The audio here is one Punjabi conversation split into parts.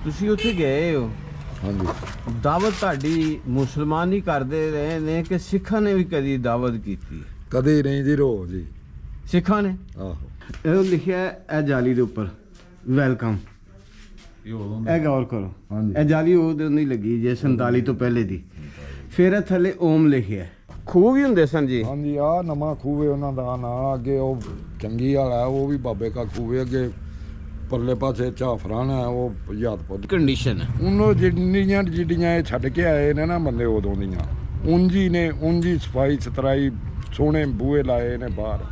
ਤੁਸੀਂ ਉੱਥੇ ਗਏ ਹੋ, ਹਾਂਜੀ ਦਾਵਤ ਤੁਹਾਡੀ ਮੁਸਲਮਾਨ ਹੀ ਕਰਦੇ ਰਹੇ ਨੇ ਕਿ ਸਿੱਖਾਂ ਨੇ ਵੀ ਕਦੀ ਦਾਵਤ ਕੀਤੀ? ਕਦੇ ਨਹੀਂ ਜੀ, ਰੋਜ਼ ਜੀ। ਸਿੱਖਾਂ ਨੇ ਆਹੋ ਇਹ ਲਿਖਿਆ ਇਹ ਜਾਲੀ ਦੇ ਉੱਪਰ ਵੈਲਕਮ, ਇਹ ਗੌਰ ਕਰੋ। ਹਾਂਜੀ। ਇਹ ਜਾਲੀ ਉਹਦੇ ਨਹੀਂ ਲੱਗੀ ਜੇ 47 ਤੋਂ ਪਹਿਲੇ ਦੀ। ਫਿਰ ਇਹ ਥੱਲੇ ਓਮ ਲਿਖਿਆ। ਖੂਹ ਵੀ ਹੁੰਦੇ ਸਨ ਜੀ? ਹਾਂਜੀ, ਆ ਨਵਾਂ ਖੂਵੇ ਉਹਨਾਂ ਦਾ ਨਾਂ। ਅੱਗੇ ਉਹ ਚੰਗੀ ਵਾਲਾ ਉਹ ਵੀ ਬਾਬੇ ਕਾ ਖੂਵੇ, ਅੱਗੇ ਪਰਲੇ ਪਾਸੇ ਝਾਫਰਾਨ ਹੈ ਉਹ ਯਾਦਪੁਰ ਕੰਡੀਸ਼ਨ ਉਹਨੂੰ ਜਿੰਨੀਆਂ ਇਹ ਛੱਡ ਕੇ ਆਏ ਨੇ ਨਾ ਬੰਦੇ ਉਦੋਂ ਦੀਆਂ, ਉਂਝੀ ਨੇ ਉਂਝੀ ਸਫਾਈ ਸੁਥਰਾਈ, ਸੋਹਣੇ ਬੂਹੇ ਲਾਏ ਨੇ, ਬਾਹਰ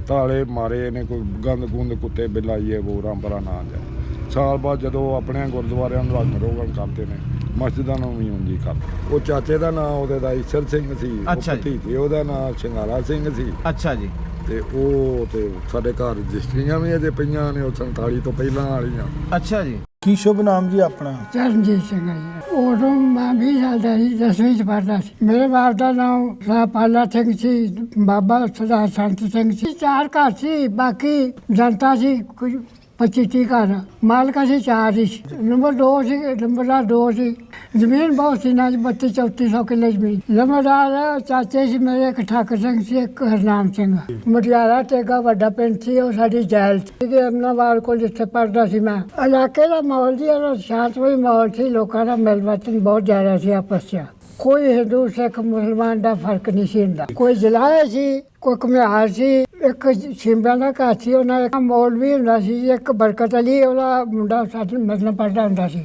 ਤਾਲੇ ਮਾਰੇ ਨੇ, ਕੋਈ ਗੰਦ ਗੁੰਦ ਕੁੱਤੇ ਬਿਲਾਈਏ ਬੋਰਾਂ ਬਰਾ ਨਾ ਜਾਏ। ਸਾਲ ਬਾਅਦ ਜਦੋਂ ਆਪਣੇ ਗੁਰਦੁਆਰਿਆਂ ਨੂੰ ਰੰਗ ਰੋਗਨ ਕਰਦੇ ਨੇ, ਮਸਜਿਦਾਂ ਨੂੰ ਵੀ ਉਂਝੀ ਕਰਦੇ। ਉਹ ਚਾਚੇ ਦਾ ਨਾਂ ਉਹਦੇ ਦਾ ਈਸ਼ਰ ਸਿੰਘ ਸੀ, ਅੱਛਾ ਜੀ। ਭਤੀਜੇ ਉਹਦਾ ਨਾਂ ਸ਼ਿੰਗਾਰਾ ਸਿੰਘ ਸੀ। ਅੱਛਾ ਜੀ। ਤੇ ਉਹ ਤੇ ਸਾਡੇ ਘਰ ਰਜਿਸਟਰੀਆਂ ਵੀ ਅਜੇ ਪਈਆਂ ਨੇ, ਉਹ 47 ਤੋਂ ਪਹਿਲਾਂ ਵਾਲੀਆਂ। ਅੱਛਾ ਜੀ। ਕੀ ਸ਼ੁਭ ਨਾਮ ਜੀ ਆਪਣਾ? ਚਰਨਜੀਤ ਸਿੰਘ ਹੈ ਜੀ। ਉਦੋਂ ਮੈਂ 20 ਸਾਲ ਦਾ ਸੀ, 10ਵੀਂ ਚ ਪੜ੍ਹਦਾ ਸੀ। ਮੇਰੇ ਬਾਪ ਦਾ ਨਾਮ ਪਾਲਾ ਸਿੰਘ ਸੀ, ਬਾਬਾ ਸਰਦਾਰ ਸੰਤ ਸਿੰਘ ਸੀ। 4 ਘਰ ਸੀ, ਬਾਕੀ ਜਨਤਾ ਸੀ ਕੁਝ 25-30 ਘਰ। ਮਾਲਕ ਸੀ 4 ਹੀ ਸੀ। ਨੰਬਰ 2 ਸੀ, ਨੰਬਰਦਾਰ 2 ਸੀ। ਜ਼ਮੀਨ ਬਹੁਤ ਸੀ ਨਾ ਜੀ, 32-3400 ਕਿੱਲੇ ਜ਼ਮੀਨ। ਨੰਬਰਦਾਰ ਚਾਚੇ ਸੀ ਮੇਰੇ, ਇੱਕ ਠਾਕਰ ਸਿੰਘ ਸੀ, ਇੱਕ ਹਰਨਾਮ ਸਿੰਘ। ਮਟਿਆਲਾ ਟੇਗਾ ਵੱਡਾ ਪਿੰਡ ਸੀ, ਉਹ ਸਾਡੀ ਜੈਲ ਸੀ। ਅਮਨਾਬਾਦ ਕੋਲ ਜਿੱਥੇ ਪੜ੍ਹਦਾ ਸੀ ਮੈਂ। ਇਲਾਕੇ ਦਾ ਮਾਹੌਲ ਜੀ ਸ਼ਾਂਤਮਈ ਮਾਹੌਲ ਸੀ, ਲੋਕਾਂ ਦਾ ਮਿਲ ਵਰਤਨ ਬਹੁਤ ਜ਼ਿਆਦਾ ਸੀ ਆਪਸ 'ਚ। ਕੋਈ ਹਿੰਦੂ ਸਿੱਖ ਮੁਸਲਮਾਨ ਦਾ ਫਰਕ ਨਹੀਂ ਸੀ ਹੁੰਦਾ। ਕੋਈ ਜਲਾਏ ਸੀ, ਕੋਈ ਘੁਮਿਆਰ ਸੀ, ਇੱਕ ਸ਼ਿੰਬਿਆਂ ਦਾ ਘਰ ਸੀ, ਉਹਨਾਂ ਦਾ ਮੌਲਵੀ ਹੁੰਦਾ ਸੀ। ਇੱਕ ਬਰਕਤ ਅਲੀ, ਉਹਦਾ ਮੁੰਡਾ ਸਾਡੇ ਮਤਲਬ ਪੜ੍ਹਦਾ ਹੁੰਦਾ ਸੀ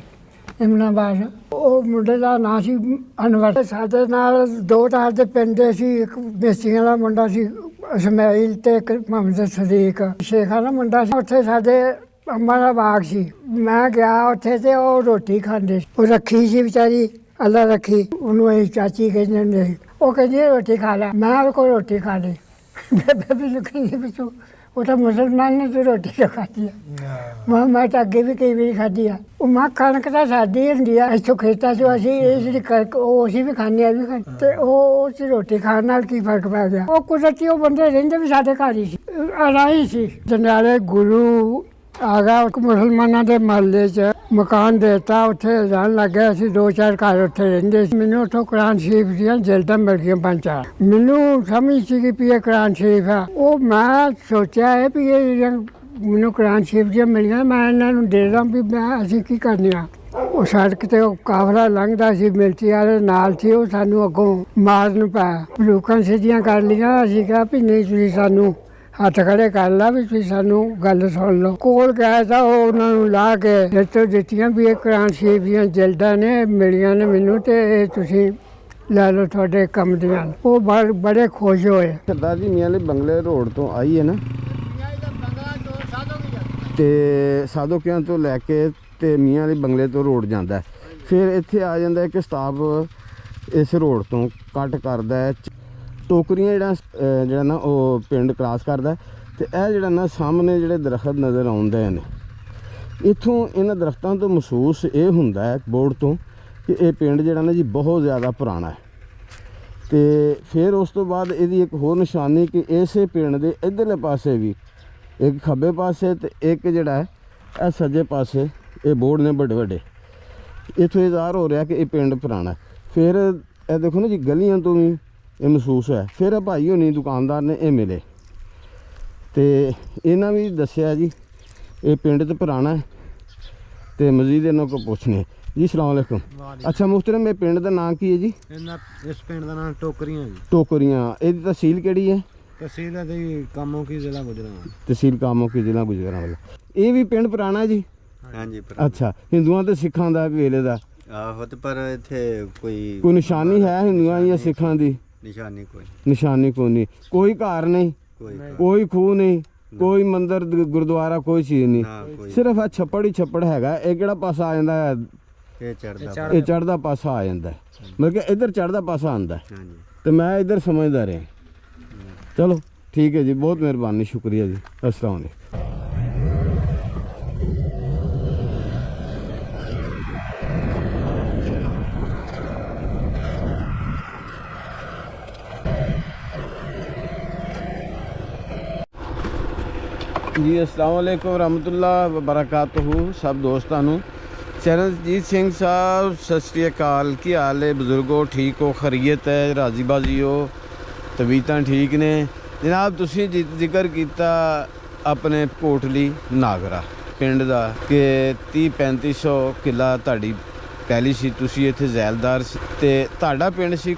ਇਮਨਾਬਾਦ। ਉਹ ਮੁੰਡੇ ਦਾ ਨਾਂ ਸੀ ਅਨਵਰ। ਸਾਡੇ ਨਾਲ 2 ਤਾਰ ਦੇ ਪਿੰਡ ਦੇ ਸੀ, ਇੱਕ ਮੇਸੀਆਂ ਦਾ ਮੁੰਡਾ ਸੀ ਇਸਮਾਈਲ ਤੇ ਇੱਕ ਮੁਹੰਮਦ ਸਦੀਕ। ਸ਼ੇਖਾਂ ਦਾ ਮੁੰਡਾ ਸੀ। ਉੱਥੇ ਸਾਡੇ ਅੰਬਾਂ ਦਾ ਬਾਗ ਸੀ। ਮੈਂ ਗਿਆ ਉੱਥੇ ਤੇ ਉਹ ਰੋਟੀ ਖਾਂਦੇ ਸੀ। ਉਹ ਰੱਖੀ ਸੀ ਵਿਚਾਰੀ, ਅੱਲਾ ਰੱਖੀ ਉਹਨੂੰ, ਅਸੀਂ ਚਾਚੀ ਕਹਿੰਦੇ ਹੁੰਦੇ ਸੀ। ਉਹ ਕਹਿੰਦੀ ਰੋਟੀ ਖਾ ਲੈ। ਮੈਂ ਉਹਦੇ ਕੋਲ ਰੋਟੀ ਖਾ ਲਈ। ਬੇਬੇ ਵੀ ਲੁਕੀ ਪਿੱਛੋਂ, ਉਹ ਤਾਂ ਮੁਸਲਮਾਨ ਨੇ ਤੇ ਰੋਟੀ ਕਿਉਂ ਖਾਧੀ ਆ? ਮੈਂ ਤਾਂ ਅੱਗੇ ਵੀ ਕਈ ਵਾਰੀ ਖਾਧੀ ਆ। ਉਹ ਮਾਂ ਕਣਕ ਤਾਂ ਸਾਡੀ ਹੁੰਦੀ ਆ, ਇੱਥੋਂ ਖੇਤਾਂ 'ਚੋਂ ਅਸੀਂ ਇਹ ਜਿਹੜੀ ਕਣਕ ਉਹ ਅਸੀਂ ਵੀ ਖਾਂਦੇ ਆ ਵੀ ਖਾਂਦੇ। ਤੇ ਉਹ 'ਚ ਰੋਟੀ ਖਾਣ ਨਾਲ ਕੀ ਫਰਕ ਪੈ ਗਿਆ? ਉਹ ਕੁਦਰਤੀ ਉਹ ਬੰਦੇ ਰਹਿੰਦੇ ਵੀ ਸਾਡੇ ਘਰ ਹੀ ਸੀ, ਆਰਾਈ ਸੀ। ਜੰਡਿਆਲੇ ਗੁਰੂ ਆ ਗਿਆ, ਮੁਸਲਮਾਨਾਂ ਦੇ ਮਹੱਲੇ 'ਚ ਮਕਾਨ ਦੇਤਾ, ਉੱਥੇ ਰਹਿਣ ਲੱਗ ਗਏ। ਅਸੀਂ 2-4 ਘਰ ਉੱਥੇ ਰਹਿੰਦੇ ਸੀ। ਮੈਨੂੰ ਉੱਥੋਂ ਕੁਰਾਨ ਸ਼ਰੀਫ ਦੀਆਂ ਜਲਦਾਂ ਮਿਲ ਗਈਆਂ 5-4। ਮੈਨੂੰ ਸਮਝ ਸੀ ਕਿ ਇਹ ਕੁਰਾਨ ਸ਼ਰੀਫ ਆ। ਉਹ ਮੈਂ ਸੋਚਿਆ ਹੈ ਵੀ ਇਹ ਮੈਨੂੰ ਕੁਰਾਨ ਸ਼ਰੀਫ ਦੀਆਂ ਮਿਲੀਆਂ, ਮੈਂ ਇਹਨਾਂ ਨੂੰ ਦੇ ਦਾਂ ਵੀ ਅਸੀਂ ਕੀ ਕਰਨੇ ਆ। ਉਹ ਸੜਕ ਤੇ ਉਹ ਕਾਫਲਾ ਲੰਘਦਾ ਸੀ, ਮਿਲਟਰੀ ਵਾਲੇ ਨਾਲ ਸੀ, ਉਹ ਸਾਨੂੰ ਅੱਗੋਂ ਮਾਰਨ ਪਾਇਆ। ਬੰਦੂਕਾਂ ਸਿੱਧੀਆਂ ਕਰ ਲਈਆਂ। ਅਸੀਂ ਕਿਹਾ ਵੀ ਨਹੀਂ, ਤੁਸੀਂ ਸਾਨੂੰ ਹੱਥ ਖੜੇ ਕਰ ਲਾ ਵੀ ਤੁਸੀਂ ਸਾਨੂੰ ਗੱਲ ਸੁਣ ਲਓ। ਕੋਲ ਗਿਆ ਤਾਂ ਉਹ ਉਹਨਾਂ ਨੂੰ ਲਾ ਕੇ ਇੱਥੋਂ ਦਿੱਤੀਆਂ ਵੀ ਇਹ ਕੁਰਾਨ ਸ਼ਰੀਫ ਦੀਆਂ ਜਲਦਾਂ ਨੇ, ਮਿਲੀਆਂ ਨੇ ਮੈਨੂੰ, ਤੇ ਇਹ ਤੁਸੀਂ ਲੈ ਲਓ, ਤੁਹਾਡੇ ਕੰਮ ਦੀਆਂ। ਉਹ ਬੜੇ ਖੁਸ਼ ਹੋਏ। ਸਰਦਾਰ ਜੀ, ਮੀਆਂ ਵਾਲੇ ਬੰਗਲੇ ਰੋਡ ਤੋਂ ਆਈ ਹੈ ਨਾ, ਤੇ ਸਾਧੋਕਿਆਂ ਤੋਂ ਲੈ ਕੇ ਤੇ ਮੀਆਂ ਵਾਲੇ ਬੰਗਲੇ ਤੋਂ ਰੋਡ ਜਾਂਦਾ। ਫਿਰ ਇੱਥੇ ਆ ਜਾਂਦਾ ਇੱਕ ਸਟਾਪ ਇਸ ਰੋਡ ਤੋਂ ਕੱਟ ਕਰਦਾ ਹੈ ਟੋਕਰੀਆਂ, ਜਿਹੜਾ ਨਾ ਉਹ ਪਿੰਡ ਕ੍ਰਾਸ ਕਰਦਾ। ਤੇ ਇਹ ਜਿਹੜਾ ਨਾ ਸਾਹਮਣੇ ਜਿਹੜੇ ਦਰਖਤ ਨਜ਼ਰ ਆਉਂਦੇ ਨੇ, ਇੱਥੋਂ ਇਹਨਾਂ ਦਰਖਤਾਂ ਤੋਂ ਮਹਿਸੂਸ ਇਹ ਹੁੰਦਾ ਹੈ ਬੋਰਡ ਤੋਂ ਕਿ ਇਹ ਪਿੰਡ ਜਿਹੜਾ ਨਾ ਜੀ ਬਹੁਤ ਜ਼ਿਆਦਾ ਪੁਰਾਣਾ ਹੈ। ਤੇ ਫਿਰ ਉਸ ਤੋਂ ਬਾਅਦ ਇਹਦੀ ਇੱਕ ਹੋਰ ਨਿਸ਼ਾਨੀ ਕਿ ਇਸੇ ਪਿੰਡ ਦੇ ਇੱਧਰਲੇ ਪਾਸੇ ਵੀ ਇੱਕ ਖੱਬੇ ਪਾਸੇ ਤੇ ਇੱਕ ਜਿਹੜਾ ਹੈ ਇਹ ਸੱਜੇ ਪਾਸੇ ਇਹ ਬੋਰਡ ਨੇ ਵੱਡੇ ਵੱਡੇ। ਇੱਥੋਂ ਇਹ ਜ਼ਾਹਰ ਹੋ ਰਿਹਾ ਕਿ ਇਹ ਪਿੰਡ ਪੁਰਾਣਾ। ਫਿਰ ਇਹ ਦੇਖੋ ਨਾ ਜੀ, ਗਲੀਆਂ ਤੋਂ ਵੀ ਇਹ ਮਹਿਸੂਸ ਹੈ। ਫਿਰ ਭਾਈ ਹੋਣੀ ਦੁਕਾਨਦਾਰ ਨੇ ਇਹ ਮਿਲੇ ਤੇ ਇਹਨਾਂ ਵੀ ਦੱਸਿਆ ਜੀ ਇਹ ਪਿੰਡ ਤੇ ਪੁਰਾਣਾ ਹੈ। ਤੇ ਮਜ਼ੀਦ ਇਹਨਾਂ ਕੋਲ ਪੁੱਛਣੇ ਜੀ। ਸਲਾਮ ਅਲੈਕੁਮ। ਅੱਛਾ ਮੁਹਤਰਮ, ਇਹ ਪਿੰਡ ਦਾ ਨਾਂ ਕੀ ਹੈ ਜੀ? ਇਸ ਪਿੰਡ ਦਾ ਨਾਮ ਟੋਕਰੀਆਂ ਜੀ। ਟੋਕਰੀਆਂ। ਇਹਦੀ ਤਹਿਸੀਲ ਕਿਹੜੀ ਹੈ? ਤਹਿਸੀਲ ਹੈ ਜੀ ਕਾਮੋਕੀ, ਜ਼ਿਲ੍ਹਾ ਗੁਜਰਾਂਵਾਲਾ। ਤਹਿਸੀਲ ਕਾਮੋਕੀ, ਜ਼ਿਲ੍ਹਾ ਗੁਜਰਾਂਵਾਲਾ। ਇਹ ਵੀ ਪਿੰਡ ਪੁਰਾਣਾ ਜੀ? ਹਾਂਜੀ। ਅੱਛਾ, ਹਿੰਦੂਆਂ ਤੇ ਸਿੱਖਾਂ ਦਾ ਵੇਲੇ ਦਾ? ਆਹੋ, ਤੇ ਪਰ ਇੱਥੇ ਕੋਈ ਨਿਸ਼ਾਨੀ ਹੈ ਹਿੰਦੂਆਂ ਜਾਂ ਸਿੱਖਾਂ ਦੀ? ਨਿਸ਼ਾਨੀ ਕੋਈ ਨਹੀਂ। ਕੋਈ ਘਰ ਨਹੀਂ, ਕੋਈ ਖੂਹ ਨਹੀਂ, ਕੋਈ ਮੰਦਿਰ ਗੁਰਦੁਆਰਾ, ਕੋਈ ਚੀਜ਼ ਨਹੀਂ। ਸਿਰਫ ਆ ਛੱਪੜ ਹੀ ਛੱਪੜ ਹੈਗਾ। ਇਹ ਕਿਹੜਾ ਪਾਸਾ ਆ ਜਾਂਦਾ ਹੈ? ਇਹ ਚੜ੍ਹਦਾ ਪਾਸਾ ਆ ਜਾਂਦਾ ਹੈ, ਮਤਲਬ ਕਿ ਇੱਧਰ ਚੜ੍ਹਦਾ ਪਾਸਾ ਆਉਂਦਾ। ਤੇ ਮੈਂ ਇੱਧਰ ਸਮਝਦਾ ਰਿਹਾ। ਚਲੋ ਠੀਕ ਹੈ ਜੀ, ਬਹੁਤ ਮਿਹਰਬਾਨੀ, ਸ਼ੁਕਰੀਆ ਜੀ। अस्सलाम वालेकुम। ਜੀ अस्सलाम वालेकुम रहमतुल्लाह व बरकातहू। सब दोस्तों ਚਰਨਜੀਤ ਸਿੰਘ ਸਾਹਿਬ ਸਤਿ ਸ਼੍ਰੀ ਅਕਾਲ। ਕੀ ਹਾਲ ਹੈ ਬਜ਼ੁਰਗੋ? ਠੀਕ ਹੋ? ਖੈਰੀਅਤ ਹੈ? ਰਾਜ਼ੀ ਬਾਜ਼ੀ ਹੋ? ਤਬੀਅਤਾਂ ਠੀਕ ਨੇ? ਜਨਾਬ ਤੁਸੀਂ ਜ਼ਿਕਰ ਕੀਤਾ ਆਪਣੇ ਕੋਟਲੀ ਨਾਗਰਾ ਪਿੰਡ ਦਾ ਕਿ 30-3500 ਕਿੱਲਾ ਤੁਹਾਡੀ ਪੈਲੀ ਸੀ, ਤੁਸੀਂ ਇੱਥੇ ਜ਼ੈਲਦਾਰ ਸੀ ਤੇ ਤੁਹਾਡਾ ਪਿੰਡ ਸੀ।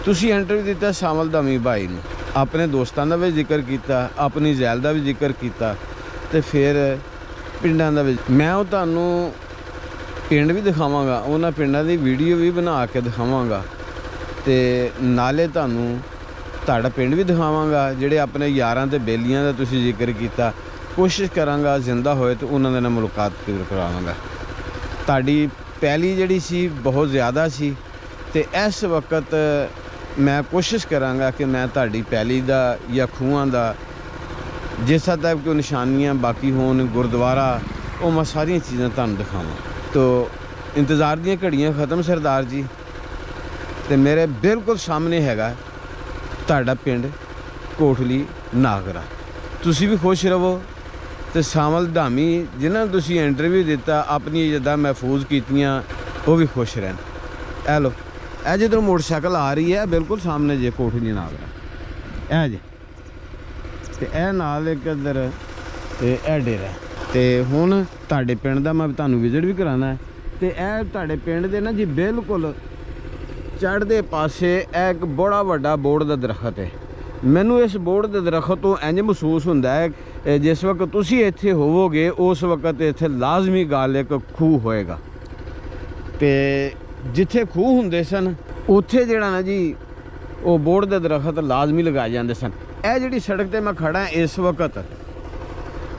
ਤੁਸੀਂ ਇੰਟਰਵਿਊ ਦਿੱਤਾ ਸ਼ਾਮਲ ਦਾਮੀ ਭਾਈ ਨੂੰ, ਆਪਣੇ ਦੋਸਤਾਂ ਦਾ ਵੀ ਜ਼ਿਕਰ ਕੀਤਾ, ਆਪਣੀ ਜ਼ੈਲ ਦਾ ਵੀ ਜ਼ਿਕਰ ਕੀਤਾ ਤੇ ਫਿਰ ਪਿੰਡਾਂ ਦਾ ਵੀ। ਮੈਂ ਉਹ ਤੁਹਾਨੂੰ ਪਿੰਡ ਵੀ ਦਿਖਾਵਾਂਗਾ, ਉਹਨਾਂ ਪਿੰਡਾਂ ਦੀ ਵੀਡੀਓ ਵੀ ਬਣਾ ਕੇ ਦਿਖਾਵਾਂਗਾ ਤੇ ਨਾਲੇ ਤੁਹਾਨੂੰ ਤੁਹਾਡਾ ਪਿੰਡ ਵੀ ਦਿਖਾਵਾਂਗਾ। ਜਿਹੜੇ ਆਪਣੇ ਯਾਰਾਂ ਤੇ ਬੇਲੀਆਂ ਦਾ ਤੁਸੀਂ ਜ਼ਿਕਰ ਕੀਤਾ, ਕੋਸ਼ਿਸ਼ ਕਰਾਂਗਾ ਜ਼ਿੰਦਾ ਹੋਏ ਤਾਂ ਉਹਨਾਂ ਦੇ ਨਾਲ ਮੁਲਾਕਾਤ ਕਰਾਵਾਂਗਾ। ਤੁਹਾਡੀ ਪੈਲੀ ਜਿਹੜੀ ਸੀ ਬਹੁਤ ਜ਼ਿਆਦਾ ਸੀ ਤੇ ਇਸ ਵਕਤ ਮੈਂ ਕੋਸ਼ਿਸ਼ ਕਰਾਂਗਾ ਕਿ ਮੈਂ ਤੁਹਾਡੀ ਪੈਲੀ ਦਾ ਜਾਂ ਖੂਹਾਂ ਦਾ ਜਿਸ ਹੱਦ ਤੱਕ ਕੋਈ ਨਿਸ਼ਾਨੀਆਂ ਬਾਕੀ ਹੋਣ, ਗੁਰਦੁਆਰਾ, ਉਹ ਮੈਂ ਸਾਰੀਆਂ ਚੀਜ਼ਾਂ ਤੁਹਾਨੂੰ ਦਿਖਾਵਾਂ। ਤੋ ਇੰਤਜ਼ਾਰ ਦੀਆਂ ਘੜੀਆਂ ਖਤਮ ਸਰਦਾਰ ਜੀ, ਤੇ ਮੇਰੇ ਬਿਲਕੁਲ ਸਾਹਮਣੇ ਹੈਗਾ ਤੁਹਾਡਾ ਪਿੰਡ ਕੋਟਲੀ ਨਾਗਰਾ। ਤੁਸੀਂ ਵੀ ਖੁਸ਼ ਰਹੋ ਤੇ ਸ਼ਾਮਲ ਧਾਮੀ ਜਿਨ੍ਹਾਂ ਨੂੰ ਤੁਸੀਂ ਇੰਟਰਵਿਊ ਦਿੱਤਾ, ਆਪਣੀ ਯਾਦਾਂ ਮਹਿਫੂਜ਼ ਕੀਤੀਆਂ, ਉਹ ਵੀ ਖੁਸ਼ ਰਹਿਣ। ਇਹ ਲੋ, ਇਹ ਜਦੋਂ ਮੋਟਰਸਾਈਕਲ ਆ ਰਹੀ ਹੈ ਬਿਲਕੁਲ ਸਾਹਮਣੇ ਜੇ ਕੋਟਲੀ ਨਾਗਰਾ, ਇਹ ਜੇ ਤੇ ਇਹ ਨਾਲ ਇੱਕ ਇੱਧਰ ਤੇ ਇਹ ਡੇਰਾ। ਤੇ ਹੁਣ ਤੁਹਾਡੇ ਪਿੰਡ ਦਾ ਮੈਂ ਤੁਹਾਨੂੰ ਵਿਜ਼ਿਟ ਵੀ ਕਰਾਉਣਾ ਤੇ ਇਹ ਤੁਹਾਡੇ ਪਿੰਡ ਦੇ ਨਾ ਜੀ ਬਿਲਕੁਲ ਚੜ੍ਹਦੇ ਪਾਸੇ ਇਹ ਇੱਕ ਬੜਾ ਵੱਡਾ ਬੋਰਡ ਦਾ ਦਰਖਤ ਹੈ। ਮੈਨੂੰ ਇਸ ਬੋਰਡ ਦੇ ਦਰਖਤ ਤੋਂ ਇੰਝ ਮਹਿਸੂਸ ਹੁੰਦਾ ਹੈ ਜਿਸ ਵਕਤ ਤੁਸੀਂ ਇੱਥੇ ਹੋਵੋਗੇ ਉਸ ਵਕਤ ਇੱਥੇ ਲਾਜ਼ਮੀ ਗੱਲ ਇੱਕ ਖੂਹ ਹੋਏਗਾ ਤੇ ਜਿੱਥੇ ਖੂਹ ਹੁੰਦੇ ਸਨ ਉੱਥੇ ਜਿਹੜਾ ਨਾ ਜੀ ਉਹ ਬੋਰਡ ਦੇ ਦਰਖਤ ਲਾਜ਼ਮੀ ਲਗਾਏ ਜਾਂਦੇ ਸਨ। ਇਹ ਜਿਹੜੀ ਸੜਕ ਤੇ ਮੈਂ ਖੜਾ ਇਸ ਵਕਤ,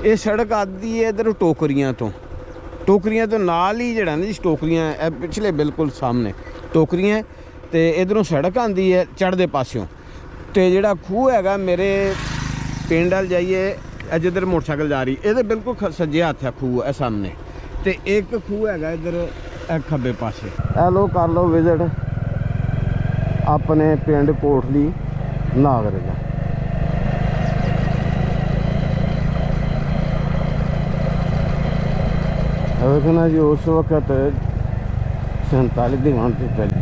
ਇਹ ਸੜਕ ਆਦੀ ਹੈ ਇੱਧਰ ਟੋਕਰੀਆਂ ਤੋਂ ਨਾਲ ਹੀ ਜਿਹੜਾ ਨਾ ਜੀ ਟੋਕਰੀਆਂ, ਇਹ ਪਿਛਲੇ ਬਿਲਕੁਲ ਸਾਹਮਣੇ ਟੋਕਰੀਆਂ ਤੇ ਇਧਰੋਂ ਸੜਕ ਆਉਂਦੀ ਹੈ ਚੜ੍ਹਦੇ ਪਾਸਿਓਂ। ਤੇ ਜਿਹੜਾ ਖੂਹ ਹੈਗਾ ਮੇਰੇ ਪਿੰਡ ਵੱਲ ਜਾਈਏ, ਜਿੱਧਰ ਮੋਟਰਸਾਈਕਲ ਜਾ ਰਹੀ, ਇਹਦੇ ਬਿਲਕੁਲ ਸੱਜੇ ਹੱਥ ਹੈ ਖੂਹ ਹੈ ਸਾਹਮਣੇ, ਤੇ ਇੱਕ ਖੂਹ ਹੈਗਾ ਇੱਧਰ ਖੱਬੇ ਪਾਸੇ। ਇਹ ਲੋ ਕਰ ਲਓ ਵਿਜ਼ਿਟ ਆਪਣੇ ਪਿੰਡ ਕੋਟਲੀ ਨਾਗਰੇ ਦਾ। ਵੇਖਣਾ ਜੀ ਉਸ ਵਕਤ 47 ਦੀ ਘੰਟੇ ਪਹਿਲੇ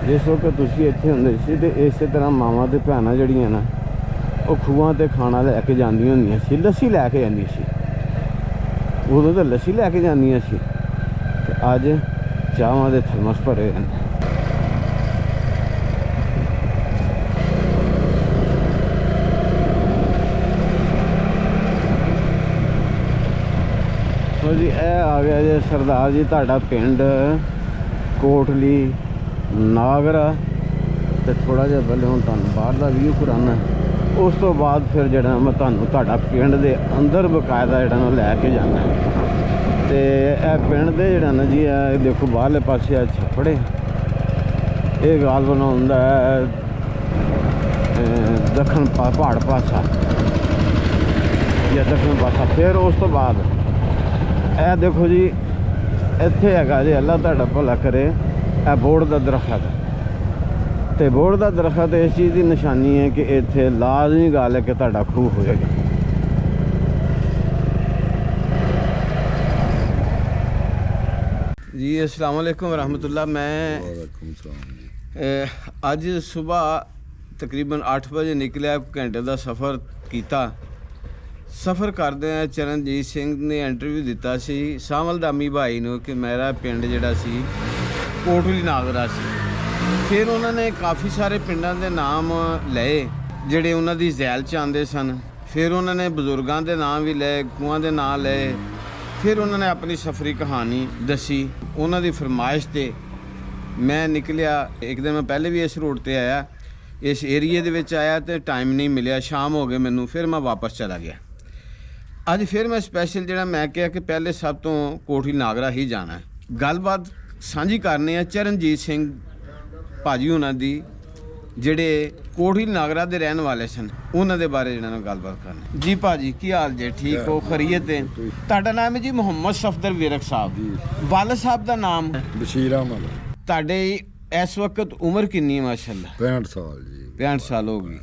ਜਿਸ ਵਕਤ ਤੁਸੀਂ ਇੱਥੇ ਹੁੰਦੇ ਸੀ ਤੇ ਇਸੇ ਤਰ੍ਹਾਂ ਮਾਵਾਂ ਤੇ ਭੈਣਾਂ ਜਿਹੜੀਆਂ ਨਾ ਉਹ ਖੂਹਾਂ ਤੇ ਖਾਣਾ ਲੈ ਕੇ ਜਾਂਦੀਆਂ ਹੁੰਦੀਆਂ ਸੀ, ਲੱਸੀ ਲੈ ਕੇ ਜਾਂਦੀ ਸੀ। ਉਦੋਂ ਤਾਂ ਲੱਸੀ ਲੈ ਕੇ ਜਾਂਦੀਆਂ ਸੀ ਤੇ ਅੱਜ ਚਾਹਾਂ ਦੇ ਥਰਮਸ ਭਰੇ ਹਨ। ਜੀ ਇਹ ਆ ਗਿਆ ਜੀ ਸਰਦਾਰ ਜੀ ਤੁਹਾਡਾ ਪਿੰਡ ਕੋਟਲੀ ਨਾਗਰਾ। ਤੇ ਥੋੜ੍ਹਾ ਜਿਹਾ ਪਹਿਲੇ ਹੁਣ ਤੁਹਾਨੂੰ ਬਾਹਰ ਦਾ ਵਿਊ ਕਰਾਉਣਾ, ਉਸ ਤੋਂ ਬਾਅਦ ਫਿਰ ਜਿਹੜਾ ਮੈਂ ਤੁਹਾਨੂੰ ਤੁਹਾਡਾ ਪਿੰਡ ਦੇ ਅੰਦਰ ਬਕਾਇਦਾ ਜਿਹੜਾ ਨਾ ਲੈ ਕੇ ਜਾਣਾ। ਤੇ ਇਹ ਪਿੰਡ ਦੇ ਜਿਹੜਾ ਨਾ ਜੀ ਇਹ ਦੇਖੋ ਬਾਹਰਲੇ ਪਾਸੇ ਆ ਛੱਪੜੇ, ਇਹ ਗਾਲਬਨ ਹੁੰਦਾ ਹੈ ਦੱਖਣ ਪਹਾੜ ਪਾਸਾ ਜਾਂ ਦੱਖਣ ਪਾਸਾ। ਫਿਰ ਉਸ ਤੋਂ ਬਾਅਦ ਇਹ ਦੇਖੋ ਜੀ ਇੱਥੇ ਹੈਗਾ ਜੀ, ਅੱਲਾ ਤੁਹਾਡਾ ਭਲਾ ਕਰੇ, ਇਹ ਬੋਰਡ ਦਾ ਦਰਖਤ। ਤੇ ਬੋਰਡ ਦਾ ਦਰਖਤ ਇਸ ਚੀਜ਼ ਦੀ ਨਿਸ਼ਾਨੀ ਹੈ ਕਿ ਇੱਥੇ ਲਾਜ਼ਮੀ ਗੱਲ ਹੈ ਕਿ ਤੁਹਾਡਾ ਖੂਹ ਹੋਏਗਾ। ਜੀ अस्सलाम वालेकुम रहमतुल्लाह। मैं ਅੱਜ ਸਵੇਰ ਤਕਰੀਬਨ 8 ਵਜੇ ਨਿਕਲਿਆ, ਘੰਟੇ ਦਾ ਸਫ਼ਰ ਕੀਤਾ। ਸਫ਼ਰ ਕਰਦੇ ਆ ਚਰਨਜੀਤ ਸਿੰਘ ਨੇ ਇੰਟਰਵਿਊ ਦਿੱਤਾ ਸੀ ਸ਼ਾਮਲ ਦਾਮੀ ਭਾਈ ਨੂੰ ਕਿ ਮੇਰਾ ਪਿੰਡ ਜਿਹੜਾ ਸੀ ਕੋਟਲੀ ਨਾਗਰਾ ਸੀ। ਫਿਰ ਉਹਨਾਂ ਨੇ ਕਾਫੀ ਸਾਰੇ ਪਿੰਡਾਂ ਦੇ ਨਾਮ ਲਏ ਜਿਹੜੇ ਉਹਨਾਂ ਦੀ ਜ਼ੈਲ 'ਚ ਆਉਂਦੇ ਸਨ। ਫਿਰ ਉਹਨਾਂ ਨੇ ਬਜ਼ੁਰਗਾਂ ਦੇ ਨਾਮ ਵੀ ਲਏ, ਖੂਹਾਂ ਦੇ ਨਾਂ ਲਏ। ਫਿਰ ਉਹਨਾਂ ਨੇ ਆਪਣੀ ਸਫ਼ਰੀ ਕਹਾਣੀ ਦੱਸੀ। ਉਹਨਾਂ ਦੀ ਫਰਮਾਇਸ਼ 'ਤੇ ਮੈਂ ਨਿਕਲਿਆ। ਇੱਕ ਦਿਨ ਮੈਂ ਪਹਿਲੇ ਵੀ ਇਸ ਰੋਡ 'ਤੇ ਆਇਆ, ਇਸ ਏਰੀਏ ਦੇ ਵਿੱਚ ਆਇਆ ਤੇ ਟਾਈਮ ਨਹੀਂ ਮਿਲਿਆ, ਸ਼ਾਮ ਹੋ ਗਏ ਮੈਨੂੰ, ਫਿਰ ਮੈਂ ਵਾਪਸ ਚਲਾ ਗਿਆ। ਅੱਜ ਫਿਰ ਮੈਂ ਸਪੈਸ਼ਲ ਜਿਹੜਾ ਮੈਂ ਕਿਹਾ ਕਿ ਪਹਿਲੇ ਸਭ ਤੋਂ ਕੋਟਲੀ ਨਾਗਰਾ ਹੀ ਜਾਣਾ ਹੈ। ਗੱਲਬਾਤ ਸਾਂਝੀ ਕਰਨੀ ਹੈ ਚਰਨਜੀਤ ਸਿੰਘ ਭਾਜੀ ਉਹਨਾਂ ਦੀ, ਜਿਹੜੇ ਕੋਟਲੀ ਨਾਗਰਾ ਦੇ ਰਹਿਣ ਵਾਲੇ ਸਨ, ਉਹਨਾਂ ਦੇ ਬਾਰੇ ਜਿਹੜਾ ਨਾਲ ਗੱਲਬਾਤ ਕਰਨੀ। ਜੀ ਭਾਜੀ ਕੀ ਹਾਲ ਜੇ? ਠੀਕ ਹੋ? ਖੈਰੀਅਤ ਹੈ? ਤੁਹਾਡਾ ਨਾਮ ਹੈ ਜੀ ਮੁਹੰਮਦ ਸਫਦਰ ਵਿਰਕ ਸਾਹਿਬ। ਵਾਲਦ ਸਾਹਿਬ ਦਾ ਨਾਮ ਬਸ਼ੀਰ ਅਹਿਮਦ। ਤੁਹਾਡੇ ਇਸ ਵਕਤ ਉਮਰ ਕਿੰਨੀ ਹੈ? ਮਾਸ਼ਾਅੱਲਾ 65 ਸਾਲ ਜੀ। 65 ਸਾਲ ਹੋ ਗਈ।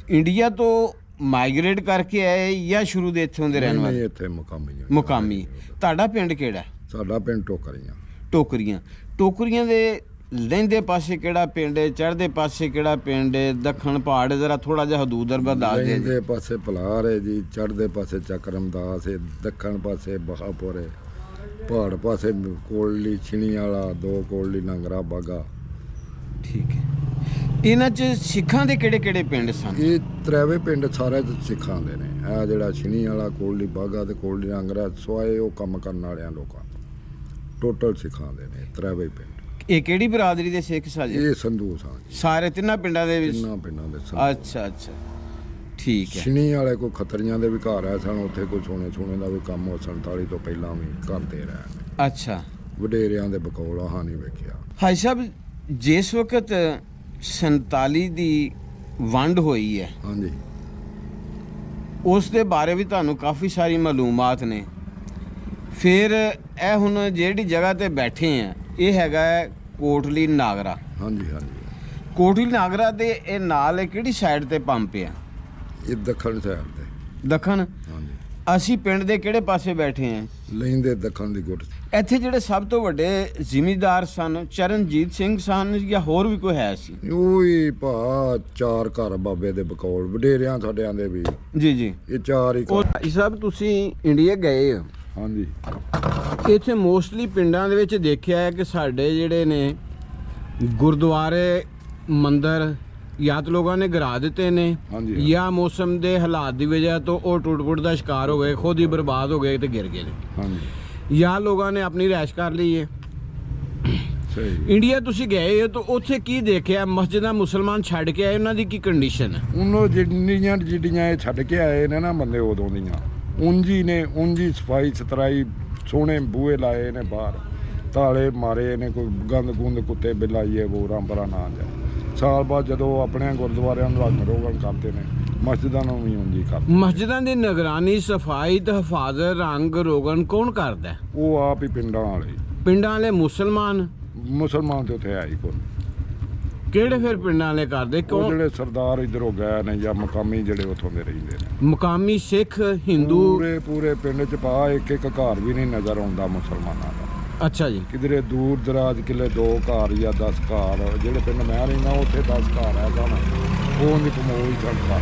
ਇੰਡੀਆ ਤੋਂ ਮਾਈਗ੍ਰੇਟ ਕਰਕੇ ਆਏ ਜਾਂ ਸ਼ੁਰੂ ਦੇ ਇੱਥੋਂ ਦੇ ਰਹਿਣ ਨਹੀਂ ਵਾਲੇ? ਇੱਥੇ ਮੁਕਾਮੀ ਆ। ਮੁਕਾਮੀ। ਤੁਹਾਡਾ ਪਿੰਡ ਕਿਹੜਾ? ਸਾਡਾ ਪਿੰਡ ਟੋਕਰੀਆਂ। ਟੋਕਰੀਆਂ। ਟੋਕਰੀਆਂ ਦੇ ਲਹਿੰਦੇ ਪਾਸੇ ਕਿਹੜਾ ਪਿੰਡ ਹੈ, ਚੜ੍ਹਦੇ ਪਾਸੇ ਕਿਹੜਾ ਪਿੰਡ ਹੈ, ਦੱਖਣ ਪਹਾੜ? ਜ਼ਰਾ ਥੋੜਾ ਜਿਹਾ ਹਦੂਦ ਦੱਸ ਦਿਓ ਜੀ। ਲਹਿੰਦੇ ਪਾਸੇ ਪਲਾਰ ਹੈ ਜੀ, ਚੜ੍ਹਦੇ ਪਾਸੇ ਚੱਕਰਮਦਾਸ ਹੈ, ਦੱਖਣ ਪਾਸੇ ਬਹਾਪੁਰ ਹੈ, ਪਹਾੜ ਪਾਸੇ ਕੋਲੀ ਛਿਣੀ ਵਾਲਾ, 2 ਕੋਲੀ ਨੰਗਰਾ ਬਾਗਾ। ਠੀਕ ਹੈ। ਇਹਨਾਂ 'ਚ ਸਿੱਖਾਂ ਦੇ ਕਿਹੜੇ ਕਿਹੜੇ ਪਿੰਡ ਸਨ? ਇਹ ਤ੍ਰੈਵੇ ਪਿੰਡ ਸਾਰੇ ਸਿੱਖਾਂ ਦੇ ਨੇ। ਇਹ ਜਿਹੜਾ ਛਿਣੀ ਵਾਲਾ, ਕੋਲੀ ਬਾਗਾ ਤੇ ਕੋਲੀ ਨੰਗਰਾ, ਸਵਾਏ ਉਹ ਕੰਮ ਕਰਨ ਵਾਲਿਆਂ ਲੋਕਾਂ ਤੋਂ, ਟੋਟਲ ਸਿੱਖਾਂ ਦੇ ਨੇ ਤ੍ਰੈਵੇ ਪਿੰਡ। ਇਹ ਕਿਹੜੀ ਬਰਾਦਰੀ ਦੇ ਸਿੱਖ ਸਾਜੇ? ਇਹ ਸੰਧੂ ਸਾਂ ਜੀ, ਸਾਰੇ ਤਿੰਨਾਂ ਪਿੰਡਾਂ ਦੇ ਵਿੱਚ? ਤਿੰਨਾਂ ਪਿੰਡਾਂ ਦੇ ਸੰਧੂ। ਅੱਛਾ ਅੱਛਾ, ਠੀਕ ਹੈ। ਛਿਣੀ ਵਾਲੇ ਕੋਈ ਖੱਤਰੀਆਂ ਦੇ ਵੀ ਘਰ ਆਏ ਸਨ, ਉੱਥੇ ਕੋਈ ਸੋਨੇ ਦਾ ਵੀ ਕੰਮ ਉਹ 47 ਤੋਂ ਪਹਿਲਾਂ ਵੀ ਕਰਦੇ ਰਹੇ ਨੇ। ਅੱਛਾ। ਵਡੇਰਿਆਂ ਦੇ ਬਕੌਲਾ ਹਾਂ ਨਹੀਂ ਵੇਖਿਆ। ਹਾਈ ਸਾਹਿਬ, ਜਿਸ ਵਕਤ 47 ਦੀ ਵੰਡ ਹੋਈ ਹੈ, ਹਾਂਜੀ, ਉਸ ਦੇ ਬਾਰੇ ਵੀ ਤੁਹਾਨੂੰ ਕਾਫੀ ਸਾਰੀ ਮਾਲੂਮਾਤ ਨੇ। ਫਿਰ ਇਹ ਹੁਣ ਜਿਹੜੀ ਜਗ੍ਹਾ ਤੇ ਬੈਠੇ ਆ, ਇਹ ਹੈਗਾ ਹੈ ਕੋਟਲੀ ਨਾਗਰਾ। ਹਾਂਜੀ ਹਾਂਜੀ। ਕੋਟਲੀ ਨਾਗਰਾ ਦੇ ਇਹ ਨਾਲ ਇਹ ਕਿਹੜੀ ਸਾਈਡ ਤੇ ਪੰਪ ਆ? ਇਹ ਦੱਖਣ ਸਾਈਡ ਤੇ। ਦੱਖਣ। ਹਾਂਜੀ, ਅਸੀਂ ਪਿੰਡ ਦੇ ਕਿਹੜੇ ਪਾਸੇ ਬੈਠੇ ਆ? ਲੈਂਦੇ ਦੱਖਣ ਦੀ ਗੁੱਟ। ਇੱਥੇ ਜਿਹੜੇ ਸਭ ਤੋਂ ਵੱਡੇ ਜ਼ਿਮੀਂਦਾਰ ਸਨ, ਚਰਨਜੀਤ ਸਿੰਘ ਸਨ ਜਾਂ ਹੋਰ ਵੀ ਕੋਈ ਹੈ ਸੀ? ਉਹ ਹੀ ਭਾ 4 ਘਰ ਬਾਬੇ ਦੇ ਬਕੌਲ, ਵਡੇਰਿਆਂ ਸਾਡਿਆਂ ਦੇ ਵੀ। ਜੀ ਜੀ। ਇਹ 4 ਹੀ ਉਹ ਘਰ। ਭਾਈ ਸਾਹਿਬ, ਤੁਸੀਂ ਇੰਡੀਆ ਗਏ ਹੋ, ਹਾਂਜੀ ਇੱਥੇ ਮੋਸਟਲੀ ਪਿੰਡਾਂ ਦੇ ਵਿੱਚ ਦੇਖਿਆ ਹੈ ਕਿ ਸਾਡੇ ਜਿਹੜੇ ਨੇ ਗੁਰਦੁਆਰੇ, ਮੰਦਿਰ ਜਾਂ ਤਾਂ ਲੋਕਾਂ ਨੇ ਗਿਰਾ ਦਿੱਤੇ ਨੇ, ਹਾਂਜੀ। ਜਾਂ ਮੌਸਮ ਦੇ ਹਾਲਾਤ ਦੀ ਵਜ੍ਹਾ ਤੋਂ ਉਹ ਟੁੱਟ ਦਾ ਸ਼ਿਕਾਰ ਹੋ ਗਏ, ਖੁਦ ਹੀ ਬਰਬਾਦ ਹੋ ਗਏ ਤੇ ਗਿਰ ਗਏ ਨੇ, ਹਾਂਜੀ, ਜਾਂ ਲੋਕਾਂ ਨੇ ਆਪਣੀ ਰਿਹਾਇਸ਼ ਕਰ ਲਈ ਹੈ। ਸਹੀ। ਇੰਡੀਆ ਤੁਸੀਂ ਗਏ ਹੋ ਤਾਂ ਉੱਥੇ ਕੀ ਦੇਖਿਆ? ਮਸਜਿਦਾਂ ਮੁਸਲਮਾਨ ਛੱਡ ਕੇ ਆਏ, ਉਹਨਾਂ ਦੀ ਕੀ ਕੰਡੀਸ਼ਨ ਹੈ? ਉਹਨੂੰ ਜਿੰਨੀਆਂ ਇਹ ਛੱਡ ਕੇ ਆਏ ਨੇ ਨਾ ਬੰਦੇ ਉਦੋਂ ਦੀਆਂ, ਉਂਝੀ ਨੇ, ਉਂਝੀ ਸਫਾਈ ਸੁਥਰਾਈ, ਸੋਹਣੇ ਬੂਹੇ ਲਾਏ ਨੇ, ਬਾਹਰ ਤਾਲੇ ਮਾਰੇ ਨੇ, ਕੋਈ ਗੰਦ ਗੁੰਦ ਕੁੱਤੇ ਬਿੱਲਾਈਏ ਵੋਰਾਂ ਪਰਾਂ ਨਾ ਜਾਏ। ਸਾਲ ਬਾਅਦ ਜਦੋਂ ਆਪਣੇ ਗੁਰਦੁਆਰਿਆਂ ਨੂੰ ਰੰਗ ਰੋਗਨ ਕਰਦੇ ਨੇ, ਮਸਜਿਦਾਂ ਨੂੰ ਵੀ ਉਂਝੀ ਕਰਦੇ। ਮਸਜਿਦਾਂ ਦੀ ਨਿਗਰਾਨੀ, ਸਫਾਈ ਤੇ ਹਿਫਾਜ਼ਤ, ਰੰਗ ਰੋਗਨ ਕੌਣ ਕਰਦਾ? ਉਹ ਆਪ ਹੀ ਪਿੰਡਾਂ ਵਾਲੇ। ਪਿੰਡਾਂ ਵਾਲੇ ਮੁਸਲਮਾਨ? ਮੁਸਲਮਾਨ ਤੇ ਉੱਥੇ ਆਈ ਕੋਈ। ਕਿਹੜੇ ਫਿਰ ਪਿੰਡਾਂ ਵਾਲੇ ਕਰਦੇ? ਉਹ ਕਿਉਂ? ਜਿਹੜੇ ਸਰਦਾਰ ਇੱਧਰੋਂ ਗਏ ਨੇ ਜਾਂ ਮਕਾਮੀ ਜਿਹੜੇ ਉੱਥੋਂ ਦੇ ਰਹਿੰਦੇ ਨੇ। ਮੁਕਾਮੀ ਸਿੱਖ, ਹਿੰਦੂ? ਪੂਰੇ ਪਿੰਡ ਚ ਪਾ ਇੱਕ ਘਰ ਵੀ ਨਹੀਂ ਨਜ਼ਰ ਆਉਂਦਾ ਮੁਸਲਮਾਨਾਂ ਦਾ। ਅੱਛਾ ਜੀ। ਕਿਧਰੇ ਦੂਰ ਦਰਾਜ ਕਿਲੇ 2 ਘਰ ਜਾਂ 10 ਘਰ, ਜਿਹੜੇ ਪਿੰਡ ਮੈਂ ਰਹਿੰਦਾ ਉੱਥੇ 10 ਘਰ ਹੈ ਤਾਂ ਉਹ ਨਹੀਂ ਕਮੋਈ ਚੜਦਾ।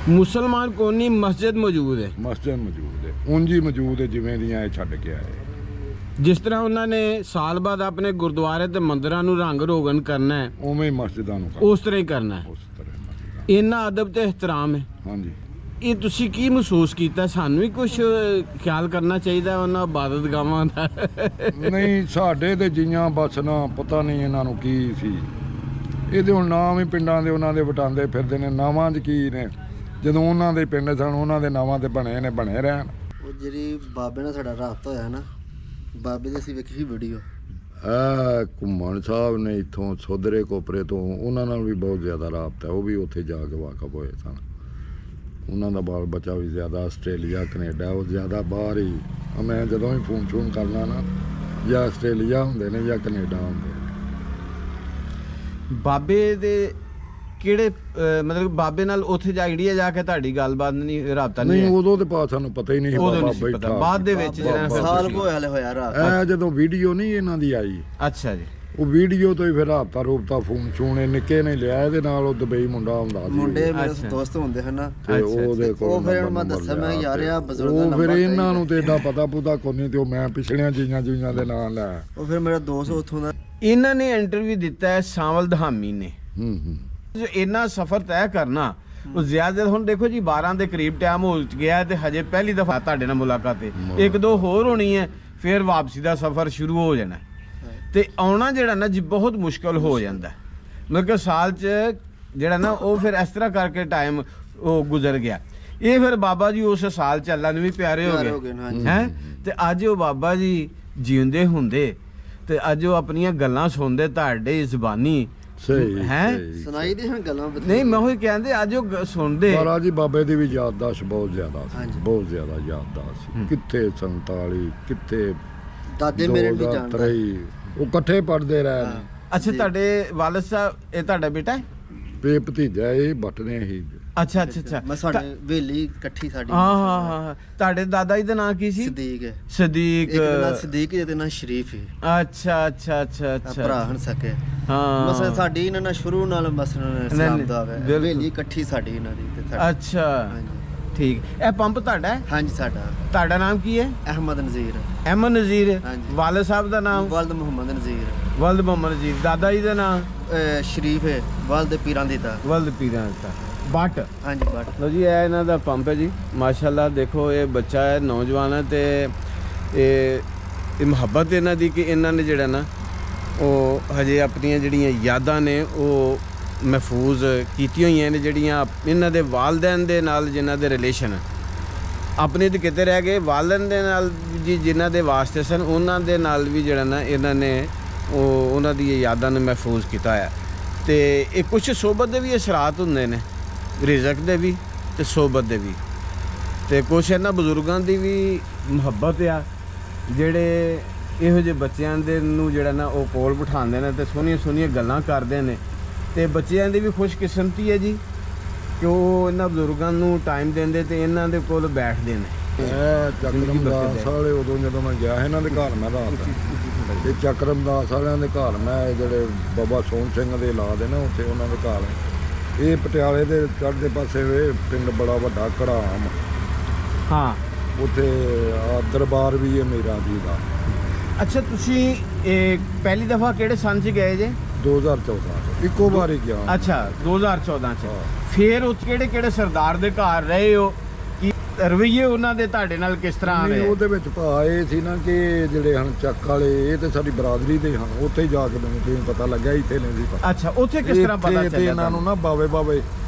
ਮੁਸਲਮਾਨ ਕੋਨੀ ਮਸਜਿਦ ਮੌਜੂਦ ਹੈ? ਮਸਜਿਦ ਮੌਜੂਦ ਹੈ, ਉਂਝੀ ਮੌਜੂਦ ਹੈ ਜਿਵੇਂ ਦੀਆਂ ਇਹ ਛੱਡ ਕੇ ਆਏ। ਜਿਸ ਤਰ੍ਹਾਂ ਉਹਨਾਂ ਨੇ ਸਾਲ ਬਾਅਦ ਆਪਣੇ ਗੁਰਦੁਆਰੇ ਤੇ ਮੰਦਿਰਾਂ ਨੂੰ ਰੰਗ ਰੋਗਨ ਕਰਨਾ ਹੈ, ਉਵੇਂ ਹੀ ਮਸਜਿਦਾਂ ਨੂੰ ਉਸ ਤਰ੍ਹਾਂ ਹੀ ਕਰਨਾ ਹੈ। ਉਸ ਤਰ੍ਹਾਂ ਮਸਜਿਦਾਂ। ਇੰਨਾ ਅਦਬ ਤੇ ਇਹਤਰਾਮ ਹੈ। ਹਾਂਜੀ। ਇਹ ਤੁਸੀਂ ਕੀ ਮਹਿਸੂਸ ਕੀਤਾ? ਸਾਨੂੰ ਵੀ ਕੁਝ ਖਿਆਲ ਕਰਨਾ ਚਾਹੀਦਾ ਉਹਨਾਂ ਇਬਾਦਤਗਾਹਾਂ ਦਾ। ਨਹੀਂ, ਸਾਡੇ ਤੇ ਜੀਆਂ ਬਸ ਨਾ, ਪਤਾ ਨਹੀਂ ਇਹਨਾਂ ਨੂੰ ਕੀ ਸੀ। ਇਹਦੇ ਹੁਣ ਨਾਮ ਹੀ ਪਿੰਡਾਂ ਦੇ ਉਹਨਾਂ ਦੇ ਵਟਾਂਦੇ ਫਿਰਦੇ ਨੇ, ਨਾਵਾਂ 'ਚ ਕੀ ਨੇ? ਜਦੋਂ ਉਹਨਾਂ ਦੇ ਪਿੰਡ ਸਨ, ਉਹਨਾਂ ਦੇ ਨਾਵਾਂ ਤੇ ਬਣੇ ਨੇ, ਬਣੇ ਰਹਿਣ। ਉਹ ਜਿਹੜੀ ਬਾਬੇ ਨਾਲ ਸਾਡਾ ਰਾਬਤਾ ਹੋਇਆ ਨਾ, ਬਾਬੇ ਦੀ ਅਸੀਂ ਵੇਖੀ ਸੀ ਵੀਡੀਓ। ਘੁੰਮਣ ਸਾਹਿਬ ਨੇ ਇੱਥੋਂ ਸੋਧਰੇ ਕੋਪਰੇ ਤੋਂ, ਉਹਨਾਂ ਨਾਲ ਵੀ ਬਹੁਤ ਜ਼ਿਆਦਾ ਰਾਬਤਾ। ਉਹ ਵੀ ਉੱਥੇ ਜਾ ਕੇ ਵਾਕਫ ਹੋਏ ਸਨ। ਉਹਨਾਂ ਦਾ ਬਾਲ ਬੱਚਾ ਵੀ ਜ਼ਿਆਦਾ ਆਸਟ੍ਰੇਲੀਆ, ਕੈਨੇਡਾ, ਉਹ ਜ਼ਿਆਦਾ ਬਾਹਰ ਹੀ। ਮੈਂ ਜਦੋਂ ਵੀ ਫੋਨ ਕਰਨਾ ਨਾ, ਜਾਂ ਆਸਟ੍ਰੇਲੀਆ ਹੁੰਦੇ ਨੇ ਜਾਂ ਕੈਨੇਡਾ ਹੁੰਦੇ ਨੇ। ਬਾਬੇ ਦੇ ਕਿਹੜੇ ਮਤਲਬ ਬਾਬੇ ਨਾਲ ਉੱਥੇ ਜਾ ਇੰਡੀਆ ਜਾ ਕੇ ਤੁਹਾਡੀ ਗੱਲਬਾਤ ਨਹੀਂ, ਰਾਬਤਾ ਨਹੀਂ, ਨਹੀਂ? ਉਦੋਂ ਤੇ ਪਾ ਸਾਨੂੰ ਪਤਾ ਹੀ ਨਹੀਂ ਸੀ ਉਦੋਂ ਬਾਬਾ ਨਹੀਂ ਸੀ ਪਤਾ, ਬੈਠਾ। ਬਾਅਦ ਦੇ ਵਿੱਚ ਜਿਹੜਾ ਸਾਲ ਕੋ ਹਲੇ ਹੋਇਆ ਰਾਤ। ਇਹ ਜਦੋਂ ਵੀਡੀਓ ਨਹੀਂ ਇਹਨਾਂ ਦੀ ਆਈ, ਅੱਛਾ ਜੀ। ਉਹ ਵੀਡੀਓ ਤੋਂ ਹੀ ਫਿਰ ਰਾਬਤਾ ਰੂਬਤਾ ਫੋਨ ਚੂਣੇ ਨਿੱਕੇ ਨੇ ਲਿਆ ਇਹਦੇ ਨਾਲ। ਉਹ ਦੁਬਈ ਮੁੰਡਾ ਹੁੰਦਾ ਸੀ, ਮੁੰਡੇ ਮੇਰੇ ਅੱਛਾ। ਦੋਸਤ ਹੁੰਦੇ ਹਨ ਨਾ, ਤੇ ਉਹਦੇ ਕੋਲ ਉਹ ਫਿਰ ਨੰਬਰ ਮੈਂ ਦੱਸਿਆ, ਮੈਂ ਲਿਆ ਯਾਰ ਤੇ ਆ ਬਜ਼ੁਰਗ ਦਾ ਉਹ ਨੰਬਰ ਫਿਰ ਇਹਨਾਂ ਨੂੰ ਤੇ ਏਡਾ ਪਤਾ ਪੁਤਾ ਕੋਈ ਨਹੀਂ, ਤੇ ਉਹ ਮੈਂ ਪਿਛਲੀਆਂ ਚੀਜ਼ਾਂ ਦੇ ਨਾਂ ਲੈ। ਉਹ ਫਿਰ ਮੇਰਾ ਦੋਸਤ ਉੱਥੋਂ ਦਾ। ਇਹਨਾਂ ਨੇ ਇੰਟਰਵਿਊ ਦਿੱਤਾ ਹੈ ਸਾਵਲ ਧਾਮੀ ਨੇ। ਹੂੰ। ਜੋ ਇੰਨਾ ਸਫ਼ਰ ਤੈਅ ਕਰਨਾ, ਉਹ ਜ਼ਿਆਦਾ ਹੁਣ ਦੇਖੋ ਜੀ 12 ਦੇ ਕਰੀਬ ਟਾਈਮ ਹੋ ਗਿਆ ਤੇ ਹਜੇ ਪਹਿਲੀ ਦਫਾ ਤੁਹਾਡੇ ਨਾਲ ਮੁਲਾਕਾਤ ਹੈ। 1-2 ਹੋਰ ਹੋਣੀ ਹੈ, ਫਿਰ ਵਾਪਸੀ ਦਾ ਸਫ਼ਰ ਸ਼ੁਰੂ ਹੋ ਜਾਣਾ ਤੇ ਆਉਣਾ ਜਿਹੜਾ ਨਾ ਜੀ ਬਹੁਤ ਮੁਸ਼ਕਲ ਹੋ ਜਾਂਦਾ। ਮਤਲਬ ਕਿ ਸਾਲ 'ਚ ਜਿਹੜਾ ਨਾ ਉਹ ਫਿਰ ਇਸ ਤਰ੍ਹਾਂ ਕਰਕੇ ਟਾਈਮ ਉਹ ਗੁਜ਼ਰ ਗਿਆ। ਇਹ ਫਿਰ ਬਾਬਾ ਜੀ ਉਸ ਸਾਲ 'ਚ ਅੱਲਾ ਨੂੰ ਵੀ ਪਿਆਰੇ ਹੋ ਗਏ ਹੈ। ਤੇ ਅੱਜ ਉਹ ਬਾਬਾ ਜੀ ਜਿਉਂਦੇ ਹੁੰਦੇ ਤੇ ਅੱਜ ਉਹ ਆਪਣੀਆਂ ਗੱਲਾਂ ਸੁਣਦੇ ਤੁਹਾਡੇ ਜ਼ੁਬਾਨੀ ਸਹੀ ਹੈ, ਸੁਣਾਈ ਦੀ ਗੱਲਾਂ। ਨਹੀਂ ਮੈਂ ਉਹੀ ਕਹਿੰਦੇ ਅੱਜ ਉਹ ਸੁਣਦੇ। ਪਰ ਜੀ ਬਾਬੇ ਦੀ ਵੀ ਯਾਦਦਾਸ਼ਤ ਬਹੁਤ ਜ਼ਿਆਦਾ ਸੀ, ਹਾਂਜੀ। ਬਹੁਤ ਜ਼ਿਆਦਾ ਯਾਦਦਾਸ਼ਤ ਸੀ। ਕਿੱਥੇ 47, ਕਿੱਥੇ ਦਾਦੇ ਮੇਰੇ ਨਹੀਂ ਜਾਣਦੇ। 2023, ਉਹ ਇਕੱਠੇ ਪੜਦੇ ਰਹੇ ਨੇ। ਅੱਛਾ, ਤੁਹਾਡੇ ਵਾਲਿਦ ਸਾਹਿਬ, ਇਹ ਤੁਹਾਡਾ ਬੇਟਾ ਹੈ? ਇਹ ਭਤੀਜਾ ਇਹ ਵੱਟਦੇ ਹੀ। ਅੱਛਾ ਅੱਛਾ ਅੱਛਾ ਮੈਂ ਸਾਡੇ ਵੇਲੀ ਇਕੱਠੀ ਸਾਡੀ ਹਾਂ ਹਾਂ ਹਾਂ ਹਾਂ। ਤੁਹਾਡੇ ਦਾਦਾ ਜੀ ਦਾ ਨਾਂ ਕੀ ਸੀ? ਸਦੀਕ ਹੈ। ਸਦੀਕ। ਇੱਕ ਦਾ ਨਾਂ ਸਦੀਕ ਹੈ ਤੇ ਨਾਂ ਸ਼ਰੀਫ ਹੈ। ਅੱਛਾ ਅੱਛਾ ਅੱਛਾ ਅੱਛਾ। ਭਰਾ ਹਨ ਸਕੇ। ਹਾਂ ਬਸ ਸਾਡੀ ਇਹਨਾਂ ਨਾਲ ਸ਼ੁਰੂ ਨਾਲ ਬਸ ਸਲਾਮ ਦਾ ਹੈ। ਬਿਲਕੁਲ। ਵੇਲੀ ਇਕੱਠੀ ਸਾਡੀ ਇਹਨਾਂ ਦੀ ਤੇ ਸਾਡੀ। ਅੱਛਾ ਹਾਂਜੀ ਠੀਕ। ਇਹ ਪੰਪ ਤੁਹਾਡਾ ਹੈ? ਹਾਂਜੀ ਸਾਡਾ ਤੁਹਾਡਾ ਨਾਮ ਕੀ ਹੈ? ਅਹਿਮਦ ਨਜ਼ੀਰ। ਅਹਿਮਦ ਨਜ਼ੀਰ। ਹਾਂਜੀ। ਵਾਲਿਦ ਸਾਹਿਬ ਦਾ ਨਾਮ? ਵਲਦ ਮੁਹੰਮਦ ਨਜ਼ੀਰ। ਵਲਦ ਮੁਹੰਮਦ ਨਜ਼ੀਰ। ਦਾਦਾ ਜੀ ਦਾ ਨਾਮ? ਸ਼ਰੀਫ ਹੈ। ਵਲਦ ਪੀਰਾਂ ਦੀ ਤਾਂ। ਵਲਦ ਪੀਰਾਂ ਦਾ ਬੱਟ। ਹਾਂਜੀ ਬੱਟ। ਲੋ ਜੀ ਇਹ ਇਹਨਾਂ ਦਾ ਪੰਪ ਹੈ ਜੀ। ਮਾਸ਼ਾਅੱਲਾ ਦੇਖੋ ਇਹ ਬੱਚਾ ਹੈ, ਨੌਜਵਾਨ ਹੈ ਤੇ ਇਹ ਮੁਹੱਬਤ ਇਹਨਾਂ ਦੀ ਕਿ ਇਹਨਾਂ ਨੇ ਜਿਹੜਾ ਨਾ ਉਹ ਹਜੇ ਆਪਣੀਆਂ ਜਿਹੜੀਆਂ ਯਾਦਾਂ ਨੇ ਉਹ ਮਹਿਫੂਜ਼ ਕੀਤੀਆਂ ਹੋਈਆਂ ਨੇ, ਜਿਹੜੀਆਂ ਇਹਨਾਂ ਦੇ ਵਾਲਦੈਨ ਦੇ ਨਾਲ ਜਿਨ੍ਹਾਂ ਦੇ ਰਿਲੇਸ਼ਨ ਆਪਣੇ ਤੇ ਕਿਤੇ ਰਹਿ ਗਏ, ਵਾਲਦੈਨ ਦੇ ਨਾਲ ਜੀ ਜਿਨ੍ਹਾਂ ਦੇ ਵਾਸਤੇ ਸਨ ਉਹਨਾਂ ਦੇ ਨਾਲ ਵੀ ਜਿਹੜਾ ਨਾ ਇਹਨਾਂ ਨੇ ਉਹ ਉਹਨਾਂ ਦੀ ਯਾਦਾਂ ਨੂੰ ਮਹਿਫੂਜ਼ ਕੀਤਾ ਹੈ। ਤੇ ਇਹ ਕੁਝ ਸੋਬਤ ਦੇ ਵੀ ਅਸਰਾਤ ਹੁੰਦੇ ਨੇ, ਰਿਜ਼ਕ ਦੇ ਵੀ ਤੇ ਸੋਬਤ ਦੇ ਵੀ, ਤੇ ਕੁਛ ਇਹਨਾਂ ਬਜ਼ੁਰਗਾਂ ਦੀ ਵੀ ਮੁਹੱਬਤ ਆ ਜਿਹੜੇ ਇਹੋ ਜਿਹੇ ਬੱਚਿਆਂ ਦੇ ਨੂੰ ਜਿਹੜਾ ਨਾ ਉਹ ਕੋਲ ਬਿਠਾਉਂਦੇ ਨੇ ਤੇ ਸੋਹਣੀਆਂ ਸੋਹਣੀਆਂ ਗੱਲਾਂ ਕਰਦੇ ਨੇ। ਤੇ ਬੱਚਿਆਂ ਦੀ ਵੀ ਖੁਸ਼ਕਿਸਮਤੀ ਹੈ ਜੀ ਕਿ ਉਹ ਇਹਨਾਂ ਬਜ਼ੁਰਗਾਂ ਨੂੰ ਟਾਈਮ ਦਿੰਦੇ ਤੇ ਇਹਨਾਂ ਦੇ ਕੋਲ ਬੈਠਦੇ ਨੇ। ਇਹ ਚੱਕਰਮਦਾਸ ਵਾਲੇ ਉਦੋਂ ਜਦੋਂ ਮੈਂ ਗਿਆ ਇਹਨਾਂ ਦੇ ਘਰ ਮੈਂ ਰਾਤ, ਇਹ ਚੱਕਰਮਦਾਸ ਵਾਲਿਆਂ ਦੇ ਘਰ ਮੈਂ ਜਿਹੜੇ ਬਾਬਾ ਸੋਹਣ ਸਿੰਘ ਦੇ ਔਲਾਦ ਨੇ ਉੱਥੇ ਉਹਨਾਂ ਦੇ ਘਰ। ਇਹ ਪਟਿਆਲੇ ਦੇ ਚੜ੍ਹਦੇ ਪਾਸੇ ਵੇ ਪਿੰਡ ਬੜਾ ਵੱਡਾ ਘੜਾਮ, ਹਾਂ ਉੱਥੇ ਦਰਬਾਰ ਵੀ ਹੈ ਮੇਰਾ ਜੀ ਦਾ। ਅੱਛਾ ਤੁਸੀਂ ਇਹ ਪਹਿਲੀ ਦਫਾ ਕਿਹੜੇ ਸੰਨ 'ਚ ਗਏ ਜੇ? 2014 ਇੱਕੋ ਵਾਰੀ ਗਿਆ। ਅੱਛਾ 2014 'ਚ। ਹਾਂ। ਫਿਰ ਉੱਥੇ ਕਿਹੜੇ ਕਿਹੜੇ ਸਰਦਾਰ ਦੇ ਘਰ ਰਹੇ ਹੋ? ਕੀ ਰਵਈਏ ਉਹਨਾਂ ਦੇ ਤੁਹਾਡੇ ਨਾਲ ਕਿਸ ਤਰ੍ਹਾਂ ਨਹੀਂ, ਰਹੇ? ਉਹਦੇ ਵਿੱਚ ਭਾ ਇਹ ਸੀ ਨਾ ਕਿ ਜਿਹੜੇ ਹਨ ਚੱਕ ਵਾਲੇ ਇਹ ਤੇ ਸਾਡੀ ਬਰਾਦਰੀ ਦੇ ਹਨ। ਉੱਥੇ ਜਾ ਕੇ ਮੈਨੂੰ ਜਿਵੇਂ ਪਤਾ ਲੱਗਿਆ ਇੱਥੇ ਨਹੀਂ ਸੀ ਪਤਾ। ਅੱਛਾ ਉੱਥੇ ਕਿਸ ਤਰ੍ਹਾਂ ਪਤਾ ਇੱਥੇ ਚੱਲਿਆ ਇਹਨਾਂ ਨੂੰ ਨਾ ਬਾਵੇ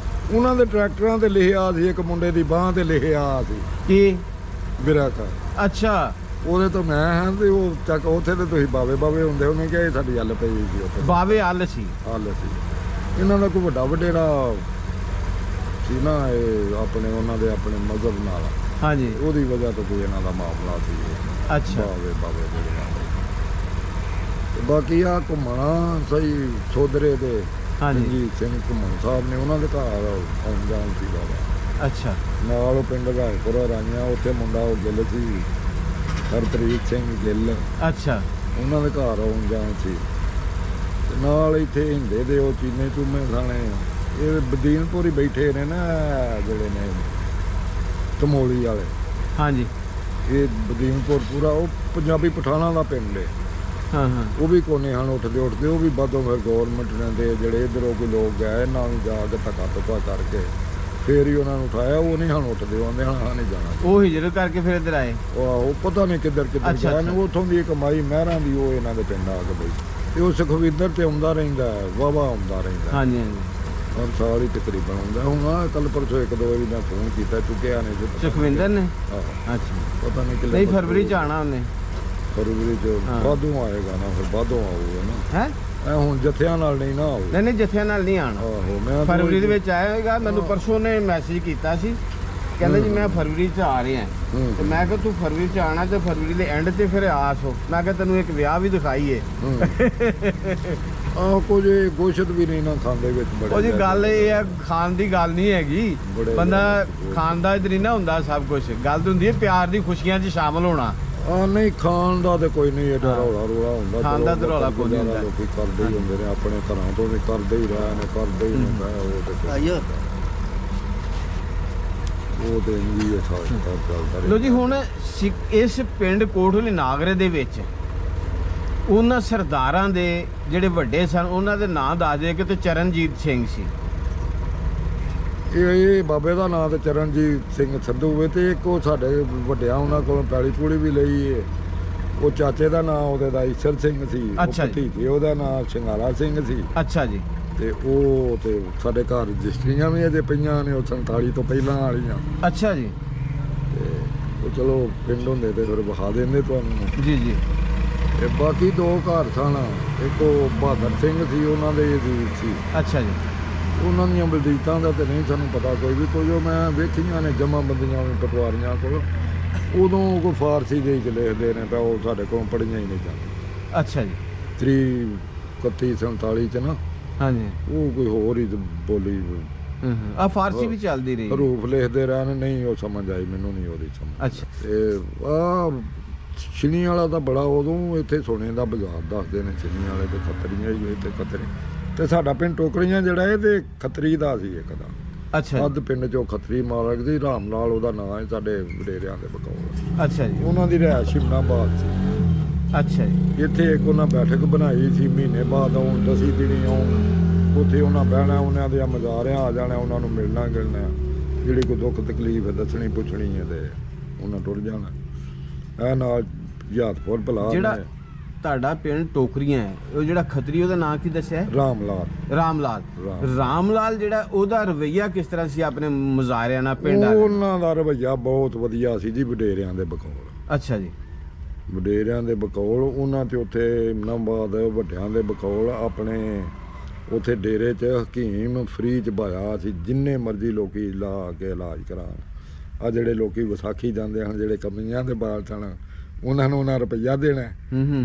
ਉਹਨਾਂ ਦੇ ਟਰੈਕਟਰਾਂ ਤੇ ਲਿਖਿਆ ਸੀ, ਇੱਕ ਮੁੰਡੇ ਦੀ ਬਾਂਹ ਤੇ ਲਿਖਿਆ ਸੀ ਕੀ? ਵਿਰਾਕਾ। ਅੱਛਾ ਉਹਦੇ ਤੋਂ ਮੈਂ ਹਾਂ ਤੇ ਉਹ ਚੱਕ ਉੱਥੇ ਤੇ ਤੁਸੀਂ ਬਾਵੇ ਹੁੰਦੇ, ਉਹਨੇ ਕਿਹਾ ਇਹ ਸਾਡੀ ਹੱਲ ਪਈ ਸੀ ਉੱਥੇ ਬਾਵੇ ਹੱਲ ਸੀ। ਹੱਲ ਸੀ। ਇਹਨਾਂ ਦਾ ਕੋਈ ਵੱਡਾ ਵਡੇਰਾ ਸੀ ਨਾ ਇਹ ਆਪਣੇ ਉਹਨਾਂ ਦੇ ਆਪਣੇ ਮਜ਼ਹਬ ਨਾਲ, ਹਾਂਜੀ ਉਹਦੀ ਵਜ੍ਹਾ ਤੋਂ ਕੋਈ ਇਹਨਾਂ ਦਾ ਮਾਮਲਾ ਸੀ ਇਹ। ਅੱਛਾ ਬਾਵੇ ਦੇ ਨਾਲ। ਤੇ ਬਾਕੀ ਆ ਘੁੰਮਣਾ ਸਹੀ ਸੋਦਰੇ ਦੇ ਹਾਂਜੀ ਰਣਜੀਤ ਸਿੰਘ ਘੁੰਮਣ ਸਾਹਿਬ ਨੇ ਉਹਨਾਂ ਦੇ ਘਰ ਆਉਣ ਜਾਣ ਸੀ ਬਾਬਾ। ਅੱਛਾ ਨਾਲ ਉਹ ਪਿੰਡ ਰਾਏਪੁਰਾ ਰਾਈਆਂ, ਉੱਥੇ ਮੁੰਡਾ ਉਹ ਗਿੱਲ ਸੀ, ਹਰਪ੍ਰੀਤ ਸਿੰਘ ਗਿੱਲ, ਅੱਛਾ ਉਹਨਾਂ ਦੇ ਘਰ ਆਉਣ ਜਾਣ ਸੀ। ਤੇ ਨਾਲ ਇੱਥੇ ਹਿੰਦੇ ਦੇ ਉਹ ਚੀਨੇ ਚੂਮੇ ਖਾਣੇ, ਇਹ ਬਦੀਨਪੁਰ ਹੀ ਬੈਠੇ ਨੇ ਨਾ ਜਿਹੜੇ ਨੇ ਧਮੋਲੀ ਵਾਲੇ। ਹਾਂਜੀ ਇਹ ਬਦੀਨਪੁਰ ਪੂਰਾ ਉਹ ਪੰਜਾਬੀ ਪਠਾਨਾਂ ਦਾ ਪਿੰਡ ਹੈ। ਹਾਂ ਹਾਂ ਉਹ ਵੀ ਕੋਨੇ ਹਨ ਉੱਠਦੇ ਉਹ ਵੀ ਬਾਦੋਂ ਫਿਰ ਗੌਰਮੈਂਟ ਨੇ ਦੇ ਜਿਹੜੇ ਇੱਧਰੋਂ ਕੋਈ ਲੋਕ ਗਏ ਇਹਨਾਂ ਨੂੰ ਜਾ ਕੇ ਧੱਕਾ ਧੁੱਕਾ ਕਰਕੇ ਫੇਰ ਹੀ ਉਹਨਾਂ ਨੂੰ ਉਠਾਇਆ। ਉਹ ਨਹੀਂ ਹਨ ਉੱਠਦੇ, ਆਉਂਦੇ ਹਾਂ ਨਹੀਂ ਜਾਣਾ। ਉਹ ਹਿਜਰਤ ਕਰਕੇ ਫਿਰ ਇੱਧਰ ਆਏ। ਉਹ ਪਤਾ ਨਹੀਂ ਕਿੱਧਰ ਅੱਛਾ, ਗਏ ਨੇ। ਅੱਛਾ। ਉੱਥੋਂ ਦੀ ਕਮਾਈ ਮਹਿਰਾਂ ਦੀ ਉਹ ਇਹਨਾਂ ਦੇ ਪਿੰਡ ਆ ਕੇ ਬਈ ਤੇ ਉਹ ਸੁਖਵਿੰਦਰ ਤੇ ਆਉਂਦਾ ਰਹਿੰਦਾ, ਵਾਹਵਾ ਆਉਂਦਾ ਰਹਿੰਦਾ ਹਾਂਜੀ ਹਾਂਜੀ ਹਰ ਸਾਲ ਹੀ ਤਕਰੀਬਨ ਆਉਂਦਾ। ਹੁਣ ਆ ਕੱਲ ਪਰਸੋਂ ਇੱਕ ਦੋ ਵਾਰੀ ਮੈਂ ਫੋਨ ਕੀਤਾ, ਚੁੱਕਿਆ ਨਹੀਂ ਸੀ। ਸੁਖਵਿੰਦਰ ਨੇ? ਆਹੋ, ਅੱਛਾ ਪਤਾ ਨਹੀਂ ਕਿੱਲੇ ਨਹੀਂ ਫਰਵਰੀ 'ਚ ਆਉਣਾ ਉਹਨੇ। ਫਰਵਰੀ ਚ ਹਾਂ। ਵਾਧੂ ਆਏਗਾ ਨਾ, ਫਿਰ ਵਾਧੂ ਆਊਗਾ ਨਾ। ਹੈ ਐ ਹੁਣ ਜਥਿਆਂ ਨਾਲ ਨਹੀਂ ਨਾ ਆਊ। ਨਹੀਂ ਨਹੀਂ ਜਥਿਆਂ ਨਾਲ ਨਹੀਂ ਆਉਣਾ, ਆਹੋ ਮੈਂ ਫਰਵਰੀ ਦੇ ਵਿੱਚ ਆਏਗਾ। ਮੈਨੂੰ ਹਾਂ। ਪਰਸੋਂ ਨੇ ਮੈਸੇਜ ਕੀਤਾ ਸੀ, ਕਹਿੰਦਾ ਜੀ ਮੈਂ ਫਰਵਰੀ 'ਚ ਆ ਰਿਹਾ। ਹੂੰ। ਤੇ ਮੈਂ ਕਿਹਾ ਤੂੰ ਫਰਵਰੀ 'ਚ ਆਣਾ ਤੇ ਫਰਵਰੀ ਦੇ ਐਂਡ 'ਤੇ ਫਿਰ ਆਸ ਹੋ। ਮੈਂ ਕਿਹਾ ਤੈਨੂੰ ਇੱਕ ਵਿਆਹ ਵੀ ਦਿਖਾਈਏ। ਆਹ ਕੁਝ ਗੋਸ਼ਤ ਵੀ ਨਹੀਂ ਨਾ ਖਾਂਦੇ ਵਿੱਚ ਬੜੇ। ਉਹ ਜੀ ਗੱਲ ਇਹ ਆ, ਖਾਣ ਦੀ ਗੱਲ ਨਹੀਂ ਹੈਗੀ। ਬੜੇ ਬੰਦਾ ਬੜੇ। ਖਾਣ ਦਾ ਇਧਰ ਹੀ ਨਾ ਹੁੰਦਾ ਸਭ ਕੁਝ। ਗੱਲ ਤਾਂ ਹੁੰਦੀ ਹੈ ਪਿਆਰ ਦੀ ਖੁਸ਼ੀਆਂ 'ਚ ਸ਼ਾਮਲ ਹੋਣਾ। ਆ ਨਹੀਂ ਖਾਣ ਦਾ ਤੇ ਕੋਈ ਨਹੀਂ ਏਡਾ ਹਾਂ। ਰੌਲਾ ਰੌਲਾ ਹੁੰਦਾ। ਖਾਣ ਦਾ ਚਲੋ ਤਾਂ ਰੌਲਾ ਕੋਈ ਨਹੀਂ ਹੁੰਦਾ। ਲੋਕੀ ਕਰਦੇ ਹੀ ਹੁੰਦੇ ਨੇ, ਆਪਣੇ ਘਰਾਂ ਤੋਂ ਵੀ ਕਰਦੇ ਹੀ ਰਹੇ ਨੇ, ਕਰਦੇ ਹੀ ਹੁੰਦਾ ਉਹ ਤੇ ਆਇਓ ਉਹ ਤੇ ਇੰਜੀ ਹੈ ਸਾਰਾ ਚੱਲਦਾ ਲੋ ਜੀ ਹੁਣ ਇਸ ਪਿੰਡ ਕੋਟਲੀ ਨਾਗਰੇ ਦੇ ਵਿੱਚ ਉਹਨਾਂ ਸਰਦਾਰਾਂ ਦੇ ਜਿਹੜੇ ਵੱਡੇ ਸਨ ਉਹਨਾਂ ਦੇ ਨਾਂ ਦੱਸ ਦੇ ਕਿ ਤੇ ਚਰਨਜੀਤ ਸਿੰਘ ਸੀ। ਇਹ ਬਾਬੇ ਦਾ ਨਾਂ ਤੇ ਚਰਨਜੀਤ ਸਿੰਘ ਸੰਧੂ ਵੇ ਤੇ ਇੱਕ ਉਹ ਸਾਡੇ ਵੱਡਿਆਂ ਉਹਨਾਂ ਕੋਲੋਂ ਪੈਲੀ ਪੂਲੀ ਵੀ ਲਈ ਏ। ਉਹ ਚਾਚੇ ਦਾ ਨਾਂ ਉਹਦੇ ਦਾ ਈਸ਼ਰ ਸਿੰਘ ਸੀ। ਅੱਛਾ ਜੀ। ਭਤੀਜੇ ਉਹਦਾ ਨਾਂ ਸ਼ਿੰਗਾਰਾ ਸਿੰਘ ਸੀ। ਅੱਛਾ ਜੀ। ਤੇ ਉਹ ਤੇ ਸਾਡੇ ਘਰ ਰਜਿਸਟਰੀਆਂ ਵੀ ਅਜੇ ਪਈਆਂ ਨੇ ਉਹ 47 ਤੋਂ ਪਹਿਲਾਂ ਵਾਲੀਆਂ। ਅੱਛਾ ਜੀ। ਤੇ ਉਹ ਚਲੋ ਪਿੰਡ ਹੁੰਦੇ ਤੇ ਫਿਰ ਵਿਖਾ ਦਿੰਦੇ ਤੁਹਾਨੂੰ। ਜੀ ਜੀ। ਤੇ ਬਾਕੀ ਦੋ ਘਰ ਸਨ, ਇੱਕ ਉਹ ਬਹਾਦਰ ਸਿੰਘ ਸੀ ਉਹਨਾਂ ਦੇ ਸੀ। ਅੱਛਾ ਜੀ। ਉਹਨਾਂ ਦੀਆਂ ਬਲਦੀਤਾਂ ਦਾ ਤੇ ਨਹੀਂ ਸਾਨੂੰ ਪਤਾ ਕੋਈ ਵੀ। ਕੋਈ ਉਹ ਮੈਂ ਵੇਖੀਆਂ ਨੇ ਜਮ੍ਹਾਂ ਬੰਦੀਆਂ ਵੀ ਪਟਵਾਰੀਆਂ ਕੋਲ, ਉਦੋਂ ਕੋਈ ਫਾਰਸੀ ਦੇ ਚ ਲਿਖਦੇ ਨੇ ਤਾਂ ਉਹ ਸਾਡੇ ਕੋਲ ਪੜ੍ਹੀਆਂ ਹੀ ਨਹੀਂ ਜਾਂਦੀਆਂ। ਅੱਛਾ ਜੀ। 31 47 ਚ ਨਾ ਹਾਂਜੀ ਉਹ ਕੋਈ ਹੋਰ ਹੀ ਬੋਲੀ ਆ ਫਾਰਸੀ ਵੀ ਚੱਲਦੀ ਰਹੀ ਹਰੂਫ ਲਿਖਦੇ ਰਹਿਣ, ਨਹੀਂ ਉਹ ਸਮਝ ਆਈ ਮੈਨੂੰ, ਨਹੀਂ ਉਹਦੀ ਸਮਝ। ਅੱਛਾ। ਤੇ ਆ ਛਿਣੀ ਵਾਲਾ ਤਾਂ ਬੜਾ ਉਦੋਂ ਇੱਥੇ ਸੋਨੇ ਦਾ ਬਾਜ਼ਾਰ ਦੱਸਦੇ ਨੇ, ਛਿਣੀ ਵਾਲੇ ਤੇ ਖੱਤਰੀਆਂ ਹੀ ਇੱਥੇ ਖੱਤਰੀ, ਤੇ ਸਾਡਾ ਪਿੰਡ ਟੋਕਰੀਆਂ ਜਿਹੜਾ ਇਹ ਤੇ ਖੱਤਰੀ ਦਾ ਸੀ ਇੱਕ ਦਾ। ਅੱਛਾ ਅੱਧ ਪਿੰਡ ਚੋਂ ਖੱਤਰੀ ਮਾਲਕ ਸੀ, ਰਾਮ ਲਾਲ ਉਹਦਾ ਨਾਂ ਹੈ, ਸਾਡੇ ਵਡੇਰਿਆਂ ਦੇ ਬਕੌਲ। ਅੱਛਾ ਜੀ। ਉਹਨਾਂ ਦੀ ਰਿਹਾਇਸ਼ ਸ਼ਿਮਲਾਬਾਦ ਸੀ। ਅੱਛਾ ਜੀ। ਇੱਥੇ ਇੱਕ ਉਹਨਾਂ ਬੈਠਕ ਬਣਾਈ ਸੀ, ਮਹੀਨੇ ਬਾਅਦ ਆਉਣ, 10 ਦਿਨੀ ਆਉਣ, ਉੱਥੇ ਉਹਨਾਂ ਬਹਿਣਾ, ਉਹਨਾਂ ਦੇ ਮਜ਼ਾਰਿਆਂ ਆ ਜਾਣਾ, ਉਹਨਾਂ ਨੂੰ ਮਿਲਣਾ ਗਿਲਣਾ, ਜਿਹੜੀ ਕੋਈ ਦੁੱਖ ਤਕਲੀਫ ਹੈ ਦੱਸਣੀ ਪੁੱਛਣੀ ਹੈ, ਤੇ ਉਹਨਾਂ ਟੁਰ ਜਾਣਾ। ਇਹ ਨਾਲ ਯਾਦਪੁਰ ਭਲਾ ਜਿਹੜਾ ਤੁਹਾਡਾ ਪਿੰਡ ਟੋਕਰੀਆਂ ਹੈ, ਉਹ ਜਿਹੜਾ ਖੱਤਰੀ ਉਹਦਾ ਨਾਂ ਕੀ ਦੱਸਿਆ ਹੈ? ਰਾਮ ਲਾਲ। ਰਾਮ ਲਾਲ ਜਿਹੜਾ ਉਹਦਾ ਰਵੱਈਆ ਕਿਸ ਤਰ੍ਹਾਂ ਸੀ ਆਪਣੇ ਮੁਜ਼ਾਹਰਿਆਂ ਨਾਲ ਪਿੰਡ ਵਾਲਿਆਂ ਨਾਲ? ਉਹਨਾਂ ਦਾ ਰਵੱਈਆ ਬਹੁਤ ਵਧੀਆ ਸੀ ਜੀ, ਵਡੇਰਿਆਂ ਦੇ ਬਕੌਲ। ਅੱਛਾ ਜੀ। ਵਡੇਰਿਆਂ ਦੇ ਬਕੌਲ ਉਹਨਾਂ ਤੇ ਉੱਥੇ ਨਾਬਾਦ ਵੱਡਿਆਂ ਦੇ ਬਕੌਲ ਆਪਣੇ ਉੱਥੇ ਡੇਰੇ 'ਚ ਹਕੀਮ ਫਰੀ 'ਚ ਬਾਇਆ ਸੀ, ਜਿੰਨੇ ਮਰਜ਼ੀ ਲੋਕੀ ਲਾ ਕੇ ਇਲਾਜ ਕਰਾਉਣ। ਆ ਜਿਹੜੇ ਲੋਕੀ ਵਿਸਾਖੀ ਜਾਂਦੇ ਹਨ, ਜਿਹੜੇ ਕਮੀਆਂ ਦੇ ਬਾਲ ਸਨ, ਉਹਨਾਂ ਨੂੰ ਉਹਨਾਂ ਰੁਪਈਆ ਦੇਣਾ,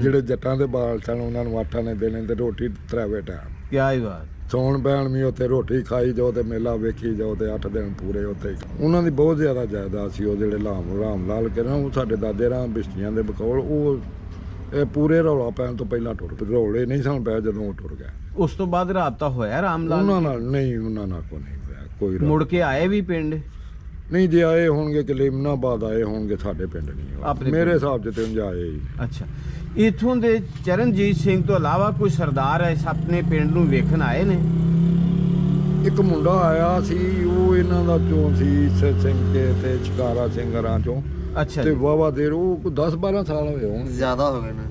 ਜਿਹੜੇ ਜੱਟਾਂ ਦੇ ਬਾਲ ਸਨ ਉਹਨਾਂ ਨੂੰ 8 ਆਨੇ ਦੇਣੇ, ਤੇ ਰੋਟੀ ਤਰਾਵੇ ਟਾਈਮ। ਕਿਆ ਹੀ ਬਾਤ। ਸੌਣ ਬਹਿਣ ਵੀ ਉੱਥੇ ਰੋਟੀ ਖਾਈ ਜਾਓ ਤੇ ਮੇਲਾ ਵੇਖੀ ਜਾਓ, ਤੇ 8 ਦਿਨ ਪੂਰੇ ਉੱਥੇ। ਉਹਨਾਂ ਦੀ ਬਹੁਤ ਜ਼ਿਆਦਾ ਜਾਇਦਾਦ ਸੀ। ਉਹ ਜਿਹੜੇ ਰਾਮ ਲਾਲ ਕਹਿੰਦਾ, ਉਹ ਸਾਡੇ ਦਾਦੇ ਰਾਮ ਬਿਸ਼ਤੀਆਂ ਦੇ ਬਕੌਲ, ਉਹ ਇਹ ਪੂਰੇ ਰੌਲਾ ਪੈਣ ਤੋਂ ਪਹਿਲਾਂ ਟੁਰ ਗਏ। ਰੌਲੇ ਨਹੀਂ ਸਨ ਪਏ ਜਦੋਂ ਉਹ ਟੁਰ ਗਏ। ਉਸ ਤੋਂ ਬਾਅਦ ਰਾਬਤਾ ਹੋਇਆ ਰਾਮ ਲਾਲ ਉਹਨਾਂ ਨਾਲ? ਨਹੀਂ, ਉਹਨਾਂ ਨਾਲ ਕੋਈ ਨਹੀਂ ਹੋਇਆ, ਕੋਈ ਮੁੜ ਕੇ ਆਏ ਵੀ ਪਿੰਡ? ਨਹੀਂ, ਜੇ ਆਏ ਹੋਣਗੇ ਕਿ ਲਿਮਨਾਬਾਦ ਆਏ ਹੋਣਗੇ, ਸਾਡੇ ਪਿੰਡ ਨਹੀਂ ਆਪਣੇ ਮੇਰੇ ਪਿੰਡ। ਹਿਸਾਬ 'ਚ ਤੇ ਉਂਝ ਆਏ ਹੀ। ਅੱਛਾ। ਇਥੋਂ ਦੇ ਚਰਨਜੀਤ ਸਿੰਘ ਤੋਂ ਇਲਾਵਾ ਕੋਈ ਸਰਦਾਰ ਇਸ ਆਪਣੇ ਪਿੰਡ ਨੂੰ ਵੇਖਣ ਆਏ ਨੇ? ਇੱਕ ਮੁੰਡਾ ਆਇਆ ਸੀ, ਉਹ ਇਹਨਾਂ ਦਾ ਚੋਂ ਸੀ, ਸਿੰਘ ਤੇ ਸ਼ਿਕਾਰਾ ਸਿੰਘਾਂ ਚੋਂ। ਅੱਛਾ ਤੇ ਜੀ। ਵਾਵਾ ਦੇਰ ਉਹ 10-12 ਸਾਲ ਹੋਏ ਹੋਣ ਜ਼ਿਆਦਾ ਹੋ ਗਏ ਨੇ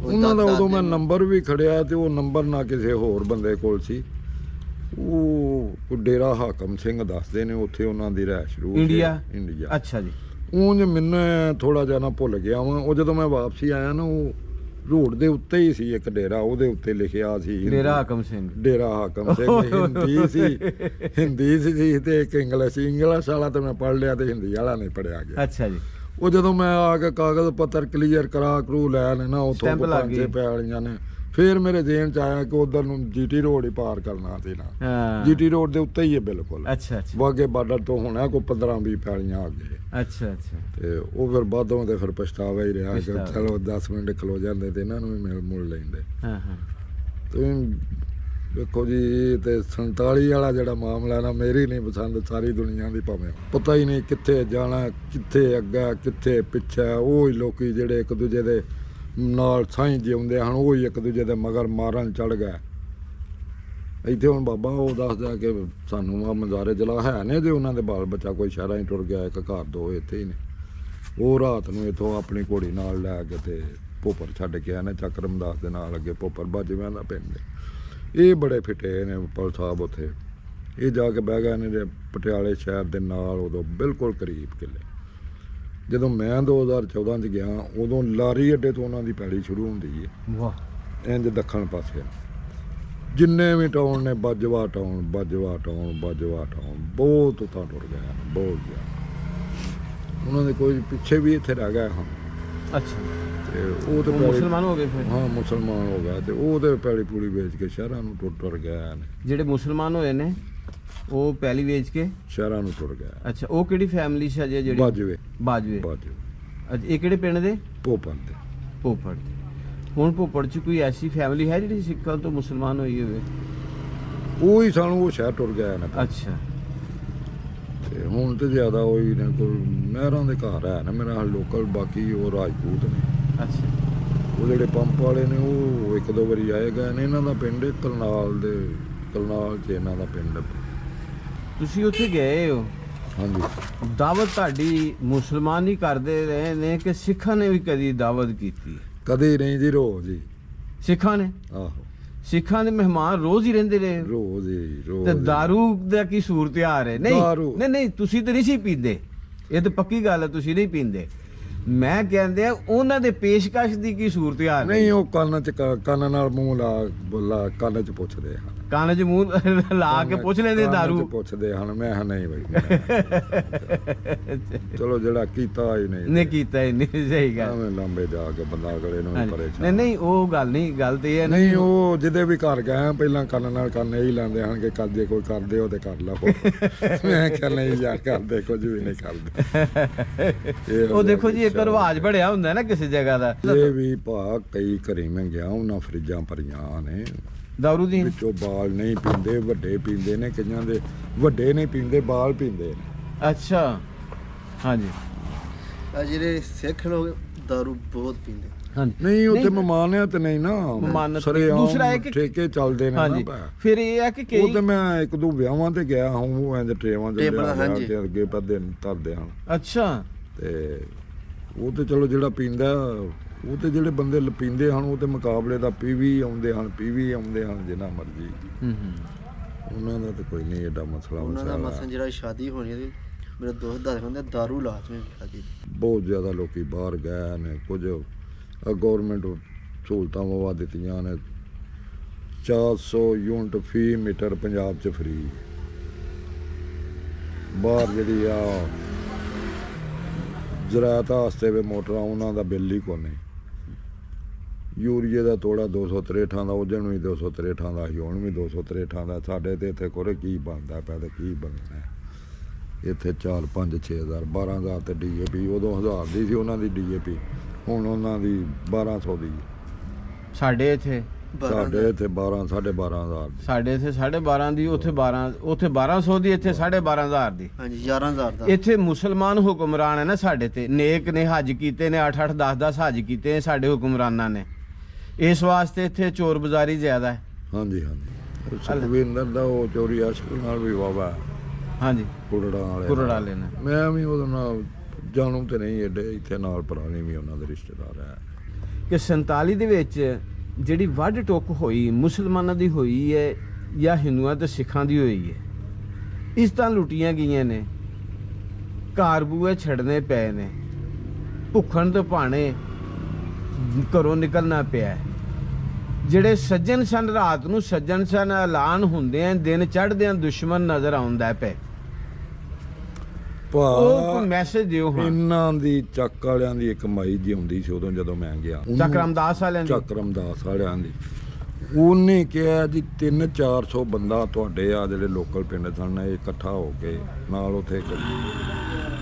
ਉਹਨਾਂ ਦਾ। ਉਦੋਂ ਮੈਂ ਨੰਬਰ ਵੀ ਖੜਿਆ, ਤੇ ਉਹ ਨੰਬਰ ਨਾ ਕਿਸੇ ਹੋਰ ਬੰਦੇ ਕੋਲ ਸੀ। ਉਹ ਡੇਰਾ ਹਾਕਮ ਸਿੰਘ ਦੱਸਦੇ ਨੇ, ਉੱਥੇ ਉਹਨਾਂ ਦੀ ਰਿਹਾਇਸ਼ ਸ਼ੁਰੂ ਇੰਡੀਆ? ਇੰਡੀਆ। ਅੱਛਾ ਜੀ। ਉਂਝ ਮੈਨੂੰ ਥੋੜਾ ਜਿਹਾ ਨਾ ਭੁੱਲ ਗਿਆ ਵਾਂ। ਉਹ ਜਦੋਂ ਮੈਂ ਵਾਪਸੀ ਆਇਆ ਨਾ, ਉਹ ਰੋਡ ਦੇ ਉੱਤੇ ਹੀ ਸੀ ਇੱਕ ਡੇਰਾ, ਉਹਦੇ ਉੱਤੇ ਲਿਖਿਆ ਸੀ ਡੇਰਾ ਹਾਕਮ ਸਿੰਘ। ਡੇਰਾ ਹਾਕਮ ਸਿੰਘ। ਹਿੰਦੀ ਸੀ ਤੇ ਇੱਕ ਇੰਗਲਿਸ਼ ਵਾਲਾ ਤੇ ਮੈਂ ਪੜ੍ਹ ਲਿਆ, ਤੇ ਹਿੰਦੀ ਵਾਲਾ ਨਹੀਂ ਪੜਿਆ ਗਿਆ। ਅੱਛਾ ਜੀ। ਉਹ ਜਦੋਂ ਮੈਂ ਆ ਕੇ ਕਾਗਜ਼ ਪੱਤਰ ਕਲੀਅਰ ਕਰਾ ਕਰੂ ਲੈਣ ਨਾ, ਉੱਥੋਂ Stamp ਲੱਗ ਗਈ। 5-6 ਪੈਲੀਆਂ ਨੇ, ਫਿਰ ਮੇਰੇ ਜ਼ਿਹਨ 'ਚ ਆਇਆ ਕਿ ਉਧਰ ਨੂੰ ਜੀਟੀ ਰੋਡ ਹੀ ਪਾਰ ਕਰਨਾ ਸੀ ਨਾ। ਹਾਂ। ਜੀਟੀ ਰੋਡ ਦੇ ਉੱਤੇ ਹੀ ਹੈ ਬਿਲਕੁਲ। ਅੱਛਾ ਅੱਛਾ। ਵਾਗੇ ਬਾਰਡਰ ਤੋਂ ਹੋਣਾ ਕੋਈ 15-20 ਪੈਲੀਆਂ ਅੱਗੇ। ਅੱਛਾ ਅੱਛਾ। ਤੇ ਉਹ ਫਿਰ ਬਾਅਦੋਂ ਤੇ ਫਿਰ ਪਛਤਾਵਾ ਹੀ ਰਿਹਾ ਕਿ ਪਛਤਾਵਾ। ਚਲੋ 10 ਮਿੰਟ ਖਲੋ ਜਾਂਦੇ ਤੇ ਇਹਨਾਂ ਨੂੰ ਵੀ ਮਿਲ ਮੁਲ ਲੈਂਦੇ। ਹਾਂ ਹਾਂ। ਤੁਸੀਂ ਵੇਖੋ ਜੀ, ਤੇ 47 ਵਾਲਾ ਜਿਹੜਾ ਮਾਮਲਾ ਨਾ, ਮੇਰੀ ਨਹੀਂ ਪਸੰਦ, ਸਾਰੀ ਦੁਨੀਆ ਦੀ ਭਾਵੇਂ। ਪਤਾ ਹੀ ਨਹੀਂ ਕਿੱਥੇ ਜਾਣਾ, ਕਿੱਥੇ ਅੱਗਾ, ਕਿੱਥੇ ਪਿੱਛੇ। ਉਹ ਹੀ ਲੋਕੀ ਜਿਹੜੇ ਇੱਕ ਦੂਜੇ ਦੇ ਨਾਲ ਸਾਈਂ ਜਿਉਂਦੇ ਹਨ, ਉਹ ਹੀ ਇੱਕ ਦੂਜੇ ਦੇ ਮਗਰ ਮਾਰਨ ਚੜ ਗਏ। ਇੱਥੇ ਹੁਣ ਬਾਬਾ ਉਹ ਦੱਸਦਾ ਕਿ ਸਾਨੂੰ ਆ ਮਜ਼ਾਰੇ ਜਲਾ ਹੈ ਨੇ, ਜੇ ਉਹਨਾਂ ਦੇ ਬਾਲ ਬੱਚਾ ਕੋਈ ਸ਼ਹਿਰਾਂ ਹੀ ਟੁਰ ਗਿਆ, ਇੱਕ ਘਰ ਦੋ ਇੱਥੇ ਹੀ ਨੇ। ਉਹ ਰਾਤ ਨੂੰ ਇੱਥੋਂ ਆਪਣੀ ਘੋੜੀ ਨਾਲ ਲੈ ਕੇ ਤੇ ਭੋਪਰ ਛੱਡ ਕੇ ਆਏ ਨੇ, ਚੱਕ ਰਮਦਾਸ ਦੇ ਨਾਲ ਅੱਗੇ ਭੋਪਰ ਬਾਜਵਿਆਂ ਦਾ ਪਿੰਡ। ਇਹ ਬੜੇ ਫਿੱਟੇ ਨੇ ਪੁਲ ਸਾਹਿਬ ਉੱਥੇ। ਇਹ ਜਾ ਕੇ ਬਹਿ ਗਏ ਨੇ ਪਟਿਆਲੇ ਸ਼ਹਿਰ ਦੇ ਨਾਲ, ਉਦੋਂ ਬਿਲਕੁਲ ਕਰੀਬ ਕਿਲੇ। ਜਦੋਂ ਮੈਂ 2014 'ਚ ਗਿਆ, ਉਦੋਂ ਲਾਰੀ ਅੱਡੇ ਤੋਂ ਉਹਨਾਂ ਦੀ ਪੈੜੀ ਸ਼ੁਰੂ ਹੁੰਦੀ ਹੈ। ਵਾਹ। ਇੰਜ ਦੱਖਣ ਪਾਸੇ ਜਿੰਨੇ ਵੀ ਟਾਊਨ ਨੇ, Bajwa town, Bajwa town, Bajwa town, ਬਹੁਤ ਉੱਤਾਂ ਟੁਰ ਗਿਆ, ਬਹੁਤ ਜ਼ਿਆਦਾ। ਉਹਨਾਂ ਦੇ ਕੋਈ ਪਿੱਛੇ ਵੀ ਇੱਥੇ ਰਹਿ ਗਏ ਹਨ। ਅੱਛਾ। ਤੇ ਉਹ ਤੇ ਮੁਸਲਮਾਨ ਹੋ ਗਏ ਫਿਰ? ਹਾਂ, ਮੁਸਲਮਾਨ ਹੋ ਗਿਆ, ਤੇ ਉਹ ਤੇ ਪੈਲੀ ਪੂੜੀ ਵੇਚ ਕੇ ਸ਼ਹਿਰਾਂ ਨੂੰ ਟੁਰ ਗਏ ਨੇ। ਜਿਹੜੇ ਮੁਸਲਮਾਨ ਹੋਏ ਨੇ ਉਹ ਪਹਿਲੀ ਵੇਚ ਕੇ ਸ਼ਹਿਰਾਂ ਨੂੰ ਟੁਰ ਗਏ। ਅੱਛਾ। ਉਹ ਕਿਹੜੀ ਫੈਮਿਲੀ ਸੀ ਅਜੇ ਜਿਹੜੀ? ਬਾਜਵੇ। ਬਾਜਵੇ। ਬਾਜਵੇ। ਅੱਛਾ। ਇਹ ਕਿਹੜੇ ਪਿੰਡ ਦੇ? ਭੋਪਰ ਦੇ। ਭੋਪੜ ਦੇ। ਹੁਣ ਭੋਪੜ 'ਚ ਕੋਈ ਐਸੀ ਫੈਮਿਲੀ ਹੈ ਜਿਹੜੀ ਸਿੱਖਾਂ ਤੋਂ ਮੁਸਲਮਾਨ ਹੋਈ ਹੋਵੇ? ਉਹ ਹੀ ਸਾਨੂੰ ਉਹ ਸ਼ਹਿਰ ਟੁਰ ਗਏ ਨੇ। ਅੱਛਾ। ਤੇ ਹੁਣ ਤੇ ਜ਼ਿਆਦਾ ਉਹੀ ਨੇ, ਕੋਈ ਮਹਿਰਾਂ ਦੇ ਘਰ ਹੈ ਨਾ ਮੇਰਾ ਲੋਕਲ, ਬਾਕੀ ਉਹ ਰਾਜਪੂਤ ਨੇ। ਅੱਛਾ। ਉਹ ਜਿਹੜੇ ਪੰਪ ਵਾਲੇ ਨੇ, ਉਹ 1-2 ਵਾਰੀ ਆਏ ਗਏ ਨੇ। ਇਹਨਾਂ ਦਾ ਪਿੰਡ ਕਰਨਾਲ 'ਚ ਇਹਨਾਂ ਦਾ ਪਿੰਡ। ਤੁਸੀਂ ਉੱਥੇ ਗਏ ਹੋ? ਹਾਂਜੀ। ਦਾਵਤ ਤੁਹਾਡੀ ਮੁਸਲਮਾਨ ਹੀ ਕਰਦੇ ਰਹੇ ਨੇ ਕਿ ਸਿੱਖਾਂ ਨੇ ਵੀ ਕਦੀ ਦਾਵਤ ਕੀਤੀ? ਕਦੇ ਨਹੀਂ ਜੀ, ਰੋਜ਼ ਹੀ। ਸਿੱਖਾਂ ਨੇ? ਆਹੋ, ਸਿੱਖਾਂ ਦੇ ਮਹਿਮਾਨ ਰੋਜ਼ ਹੀ ਰਹਿੰਦੇ ਰਹੇ? ਰੋਜ਼ ਹੀ, ਰੋਜ਼ ਤੇ ਹੀ। ਦਾਰੂ ਦਾ ਕੀ ਸੂਰਤ ਹਾਲ ਹੈ? ਨਹੀਂ ਦਾਰੂ? ਨਹੀਂ, ਤੁਸੀਂ ਤਾਂ ਨਹੀਂ ਸੀ ਪੀਂਦੇ, ਇਹ ਤਾਂ ਪੱਕੀ ਗੱਲ ਹੈ, ਤੁਸੀਂ ਨਹੀਂ ਪੀਂਦੇ। ਮੈਂ ਕਹਿੰਦੇ ਉਹਨਾਂ ਦੇ ਪੇਸ਼ਕਸ਼ ਦੀ ਕੀ ਸੂਰਤ ਹਾਲ ਹੈ? ਨਹੀਂ, ਉਹ ਕੰਨ ਨਾਲ ਮੂੰਹ ਲਾ ਕੰਨ 'ਚ ਪੁੱਛਦੇ ਹਨ। ਕੰਨ 'ਚ ਮੂੰਹ ਲਾ ਕੇ ਪੁੱਛ ਲੈਂਦੇ ਕੰਨ 'ਚ ਦਾਰੂ ਪੁੱਛਦੇ ਹਨ, ਮੈਂ ਕਿਹਾ ਨਹੀਂ ਬਈ ਚਲੋ ਜਿਹੜਾ ਕੀਤਾ ਹੀ ਨਹੀਂ ਨੇ ਕੀਤਾ ਹੀ ਨਹੀਂ, ਸਹੀ ਗੱਲ। ਐਵੇਂ ਲੰਬੇ ਜਾ ਕੇ ਬੰਦਾ ਅਗਲੇ ਨੂੰ ਵੀ ਨਹੀਂ ਪਰੇਸ਼ਾਨ। ਨਹੀਂ ਉਹ ਗੱਲ ਨਹੀਂ, ਗੱਲ ਤੇ ਇਹ ਹੈ ਨਹੀਂ ਉਹ ਜਿਹਦੇ ਵੀ ਘਰ ਗਏ ਪਹਿਲਾਂ ਕੰਨ ਨਾਲ ਕੰਨ ਇਹੀ ਲਾਉਂਦੇ ਹਨ ਕਿ ਕਰ ਜੇ ਕੋਈ ਕਰਦੇ ਹੋ ਤੇ ਕਰ ਲਓ। ਮੈਂ ਕਿਹਾ ਨਹੀਂ ਯਾਰ ਕਰਦੇ, ਕੁਝ ਵੀ ਨਹੀਂ ਕਰਦੇ। ਉਹ ਦੇਖੋ ਜੀ ਇੱਕ ਰਿਵਾਜ ਬੜਿਆ ਹੁੰਦਾ ਨਾ ਕਿਸੇ ਜਗ੍ਹਾ ਦਾ, ਇਹ ਵੀ ਭਾ ਕਈ ਘਰੇ ਮੈਂ ਗਿਆ ਉਹਨਾਂ ਫਰਿੱਜਾਂ ਭਰੀਆਂ ਨੇ, ਦਾਰੂ ਦੀ। ਵਿੱਚੋਂ ਬਾਲ ਨਹੀਂ ਪੀਂਦੇ, ਵੱਡੇ ਪੀਂਦੇ ਨੇ, ਕਈਆਂ ਦੇ ਵੱਡੇ ਨਹੀਂ ਪੀਂਦੇ, ਬਾਲ ਪੀਂਦੇ ਨੇ। ਅੱਛਾ ਹਾਂਜੀ ਆ ਜਿਹੜੇ ਸਿੱਖ ਲੋਕ ਦਾਰੂ ਬਹੁਤ ਪੀਂਦੇ। ਹਾਂਜੀ ਨਹੀਂ ਉੱਥੇ ਮਮਾਨਿਆਤ ਨਹੀਂ ਨਾ, ਮਮਾਨਤ ਸਰੇਆਮ ਦੂਸਰਾ ਹੈ ਕਿ ਠੇਕੇ ਚੱਲਦੇ ਨੇ ਨਾ ਹਾਂਜੀ। ਭਾ। ਫਿਰ ਇਹ ਹੈ ਕਿ ਉਹ ਕਈ ਤੇ ਮੈਂ ਇੱਕ ਦੋ ਵਿਆਹਾਂ ਤੇ ਗਿਆ ਹਾਂ, ਉਹ ਇੰਜ ਟਰੇਵਾਂ ਚ ਟੇਬਲ, ਲਿਆ ਹਾਂਜੀ। ਕੇ ਅੱਗੇ ਪੱਦੇ ਧਰਦੇ ਹਨ। ਅੱਛਾ ਤੇ ਉਹ ਤੇ ਚਲੋ ਜਿਹੜਾ ਪੀਂਦਾ ਉਹ ਤੇ ਜਿਹੜੇ ਬੰਦੇ ਪੀਂਦੇ ਹਨ ਉਹ ਤੇ ਮੁਕਾਬਲੇ ਦਾ ਪੀਵੀ ਆਉਂਦੇ ਹਨ ਜਿੰਨਾ ਮਰਜ਼ੀ। ਉਹਨਾਂ ਦਾ ਤਾਂ ਕੋਈ ਨਹੀਂ ਐਡਾ ਮਸਲਾ ਉਹਨਾਂ ਦਾ ਮਸਲਾ। ਮਸਲਾ ਜਿਹੜਾ ਸ਼ਾਦੀ ਹੋਣੀ ਹੈ, ਮੇਰੇ ਦੋਸਤ ਦੱਸ ਕਹਿੰਦੇ ਦਾਰੂ ਲਾਜ਼ਮੀ ਸ਼ਾਦੀ। ਬਹੁਤ ਜ਼ਿਆਦਾ ਲੋਕੀ ਬਾਹਰ ਗਏ ਨੇ, ਕੁਝ ਗਵਰਨਮੈਂਟ ਸਹੂਲਤਾਂ ਵਵਾ ਦਿੱਤੀਆਂ ਨੇ। 400 ਯੂਨਿਟ ਫੀ ਮੀਟਰ ਪੰਜਾਬ 'ਚ ਫਰੀ। ਬਾਹਰ ਜਿਹੜੀ ਆ ਜ਼ਰਾਅਤ ਵਾਸਤੇ ਵੀ ਮੋਟਰਾਂ ਉਹਨਾਂ ਦਾ ਬਿੱਲ ਹੀ ਕੋਈ ਨਹੀਂ। ਯੂਰੀਏ ਦਾ ਤੋੜਾ 263 ਦਾ, ਉਜਣ ਵੀ 263 ਦਾ, ਹੁਣ ਵੀ 263 ਦਾ। ਸਾਡੇ ਤੇ ਇੱਥੇ ਕੋਰੇ ਕੀ ਬਣਦਾ ਪਿਆ ਤੇ ਕੀ ਬਣਨਾ ਇੱਥੇ 4 5 6 ਹਜ਼ਾਰ 12,000 ਤੇ DAP ਉਦੋਂ 1000 ਦੀ ਸੀ ਉਹਨਾਂ ਦੀ DAP, ਹੁਣ ਉਹਨਾਂ ਦੀ 1200 ਦੀ। ਸਾਡੇ ਇੱਥੇ ਸਾਡੇ ਇੱਥੇ 12 12,500 ਦੀ। ਸਾਡੇ ਇੱਥੇ 12.5 ਦੀ, ਉੱਥੇ 1200 ਦੀ, ਇੱਥੇ 12,500 ਦੀ। ਹਾਂਜੀ 11,000 ਦਾ। ਇੱਥੇ ਮੁਸਲਮਾਨ ਹੁਕਮਰਾਨ ਹੈ ਨਾ ਸਾਡੇ ਤੇ, ਨੇਕ ਨੇ ਹੱਜ ਕੀਤੇ ਨੇ, 8-8 10-10 ਹੱਜ ਕੀਤੇ ਨੇ ਸਾਡੇ ਹੁਕਮਰਾਨਾਂ ਨੇ, ਇਸ ਵਾਸਤੇ ਇੱਥੇ ਚੋਰ ਬਾਜ਼ਾਰੀ ਜ਼ਿਆਦਾ ਹੈ। ਹਾਂਜੀ ਹਾਂਜੀ ਸੁਖਵਿੰਦਰ ਦਾ ਉਹ ਚੋਰੀ ਆਸ਼ਕ ਨਾਲ ਵੀ ਵਾਵਾ ਹਾਂਜੀ ਕੁਰੜਾ ਵਾਲੇ ਨੇ। ਮੈਂ ਵੀ ਉਹਦੇ ਨਾਲ ਜਾਣੂ ਤੇ ਨਹੀਂ ਏਡੇ, ਇੱਥੇ ਨਾਲ ਪੁਰਾਣੇ ਵੀ ਉਹਨਾਂ ਦੇ ਰਿਸ਼ਤੇਦਾਰ ਹੈ। ਕਿ 47 ਦੇ ਵਿੱਚ ਜਿਹੜੀ ਵੱਢ ਟੁੱਕ ਹੋਈ ਮੁਸਲਮਾਨਾਂ ਦੀ ਹੋਈ ਹੈ ਜਾਂ ਹਿੰਦੂਆਂ ਤੇ ਸਿੱਖਾਂ ਦੀ ਹੋਈ ਹੈ, ਇਸ ਤਰ੍ਹਾਂ ਲੁੱਟੀਆਂ ਗਈਆਂ ਨੇ, ਘਰ ਬੂਏ ਛੱਡਨੇ ਪਏ ਨੇ, ਭੁੱਖਣ ਤੋਂ ਭਾਣੇ ਘਰੋਂ ਨਿਕਲਣਾ ਪਿਆ ਹੈ। ਜਿਹੜੇ ਸੱਜਣ ਸਨ ਰਾਤ ਨੂੰ ਸੱਜਣ ਸਨ, ਐਲਾਨ ਹੁੰਦੇ ਆ, ਦਿਨ ਚੜ੍ਹਦਿਆਂ ਦੁਸ਼ਮਣ ਨਜ਼ਰ ਆਉਂਦਾ ਪਿਆ। ਉਹ ਕੋਈ ਮੈਸੇਜ ਦਿਓ। ਹਾਂ ਇਹਨਾਂ ਦੀ ਚੱਕ ਵਾਲਿਆਂ ਦੀ ਇੱਕ ਮਾਈ ਜੀ ਹੁੰਦੀ ਸੀ ਉਦੋਂ ਜਦੋਂ ਮੈਂ ਗਿਆ, ਚੱਕ ਰਾਮਦਾਸ ਵਾਲਿਆਂ ਦੀ। ਚੱਕ ਰਾਮਦਾਸ ਵਾਲਿਆਂ ਦੀ। ਉਹਨੇ ਕਿਹਾ ਜੀ 300-400 ਬੰਦਾ ਤੁਹਾਡੇ ਆ ਜਿਹੜੇ ਲੋਕਲ ਪਿੰਡ ਸਨ ਇਹ ਇਕੱਠਾ ਹੋ ਕੇ ਨਾਲ ਉੱਥੇ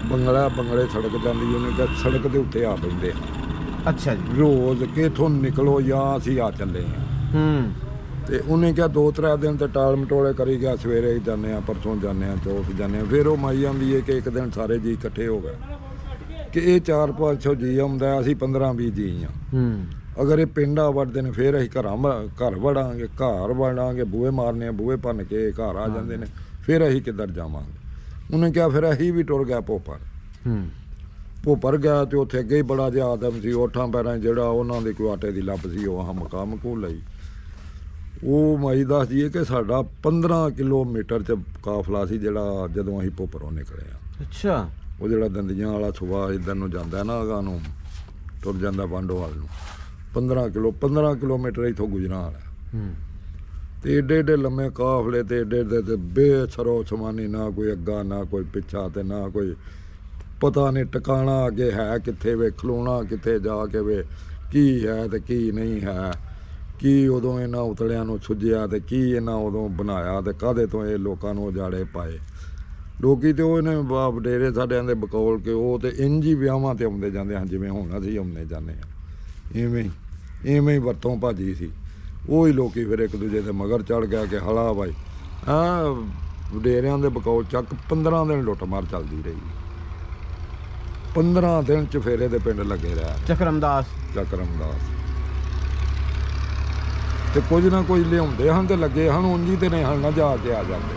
ਬੰਗਲੇ ਸੜਕ ਜਾਂਦੀ, ਉਹਨੇ ਕਿਹਾ ਸੜਕ ਦੇ ਉੱਤੇ ਆ ਪੈਂਦੇ ਆ। ਅੱਛਾ ਜੀ। ਰੋਜ਼ ਕਿ ਇੱਥੋਂ ਨਿਕਲੋ ਜਾਂ ਅਸੀਂ ਆ ਚੱਲੇ ਹਾਂ। ਤੇ ਉਹਨੇ ਕਿਹਾ 2-3 ਦਿਨ ਤੇ ਟਾਲ ਮਟੋਲੇ ਕਰੀ ਗਿਆ, ਸਵੇਰੇ ਜਾਂਦੇ ਆ, ਪਰਸੋਂ ਜਾਂਦੇ ਆ, ਚੌਥ ਜਾਂਦੇ ਆ। ਫਿਰ ਉਹ ਮਾਈ ਆਉਂਦੀ ਹੈ ਕਿ ਇੱਕ ਦਿਨ ਸਾਰੇ ਜੀ ਇਕੱਠੇ ਹੋ ਗਏ ਕਿ ਇਹ 400-500 ਜੀ ਆਉਂਦਾ, ਅਸੀਂ 15-20 ਜੀ ਆ। ਅਗਰ ਇਹ ਪਿੰਡਾਂ ਵੜਦੇ ਨੇ ਫਿਰ ਅਸੀਂ ਘਰ ਵੜਾਂਗੇ, ਬੂਹੇ ਮਾਰਨੇ ਆ, ਬੂਹੇ ਭੰਨ ਕੇ ਘਰ ਆ ਜਾਂਦੇ ਨੇ, ਫਿਰ ਅਸੀਂ ਕਿੱਧਰ ਜਾਵਾਂਗੇ। ਉਹਨੇ ਕਿਹਾ ਫਿਰ ਅਸੀਂ ਵੀ ਟੁਰ ਗਿਆ ਭੋਪਰ ਗਿਆ ਤੇ ਉੱਥੇ ਅੱਗੇ ਹੀ ਬੜਾ ਜਿਹਾ ਆਦਮ ਸੀ, ਓਠਾਂ ਪੈਰਾਂ ਜਿਹੜਾ ਉਹਨਾਂ ਦੀ ਕੋਈ ਆਟੇ ਦੀ ਲੱਭ ਸੀ, ਉਹ ਮਕਾਮ ਕੋਲ ਲਈ। ਉਹ ਮਾਈ ਦੱਸਦੀ ਹੈ ਕਿ ਸਾਡਾ 15 ਕਿਲੋਮੀਟਰ 'ਚ ਕਾਫਲਾ ਸੀ ਜਿਹੜਾ ਜਦੋਂ ਅਸੀਂ ਭੋਪਰੋਂ ਨਿਕਲੇ ਆ। ਅੱਛਾ। ਉਹ ਜਿਹੜਾ ਦੰਦੀਆਂ ਵਾਲਾ ਸੁਭਾ ਇੱਧਰ ਨੂੰ ਜਾਂਦਾ ਨਾ, ਅਗਾਂ ਨੂੰ ਤੁਰ ਜਾਂਦਾ ਬਾਂਡੋਵਾਲ ਨੂੰ, 15 ਕਿਲੋਮੀਟਰ ਇੱਥੋਂ ਗੁਜਰਾਂ ਵਾਲਾ। ਤੇ ਏਡੇ ਏਡੇ ਲੰਮੇ ਕਾਫਲੇ ਤੇ ਏਡੇ ਏਡੇ ਤੇ ਬੇਸਰੋ ਸਮਾਨੀ, ਨਾ ਕੋਈ ਅੱਗਾ ਨਾ ਕੋਈ ਪਿੱਛਾ ਤੇ ਨਾ ਕੋਈ ਪਤਾ ਨਹੀਂ ਟਿਕਾਣਾ ਅੱਗੇ ਹੈ ਕਿੱਥੇ ਵੇ, ਖਲੋਣਾ ਕਿੱਥੇ ਜਾ ਕੇ ਵੇ, ਕੀ ਹੈ ਤੇ ਕੀ ਨਹੀਂ ਹੈ, ਕੀ ਉਦੋਂ ਇਹਨਾਂ ਉਤਲਿਆਂ ਨੂੰ ਸੁੱਜਿਆ ਤੇ ਕੀ ਇਹਨਾਂ ਉਦੋਂ ਬਣਾਇਆ ਤੇ ਕਾਹਦੇ ਤੋਂ ਇਹ ਲੋਕਾਂ ਨੂੰ ਉਜਾੜੇ ਪਾਏ। ਲੋਕੀ ਤੇ ਉਹ ਇਹਨੇ ਬਾਪ ਡੇਰੇ ਸਾਡਿਆਂ ਦੇ ਬਕੌਲ ਕੇ ਉਹ ਤੇ ਇੰਝ ਹੀ ਵਿਆਹਾਂ ਤੇ ਆਉਂਦੇ ਜਾਂਦੇ ਹਨ ਜਿਵੇਂ ਹੁਣ ਅਸੀਂ ਆਉਂਦੇ ਜਾਂਦੇ ਹਾਂ। ਇਵੇਂ ਹੀ ਵਰਤੋਂ ਭਾਜੀ ਸੀ। ਉਹ ਹੀ ਲੋਕੀ ਫਿਰ ਇੱਕ ਦੂਜੇ ਦੇ ਮਗਰ ਚੜ ਗਿਆ ਕਿ ਹਲਾ ਬਾਈ ਡੇਰਿਆਂ ਦੇ ਬਕੌਲ ਚੱਕ 15 ਦਿਨ ਲੁੱਟ ਮਾਰ ਚੱਲਦੀ ਰਹੀ। 15 ਦਿਨ ਚਫੇਰੇ ਦੇ ਪਿੰਡ ਲੱਗੇ ਰਿਹਾ ਚੱਕ ਰਾਮਦਾਸ ਤੇ ਕੁਝ ਨਾ ਕੁਝ ਲਿਆਉਂਦੇ ਹਨ ਤੇ ਲੱਗੇ ਹਨ, ਉਂਝ ਤੇ ਨਹੀਂ ਹਨ ਨਾ ਜਾ ਕੇ ਆ ਜਾਂਦੇ।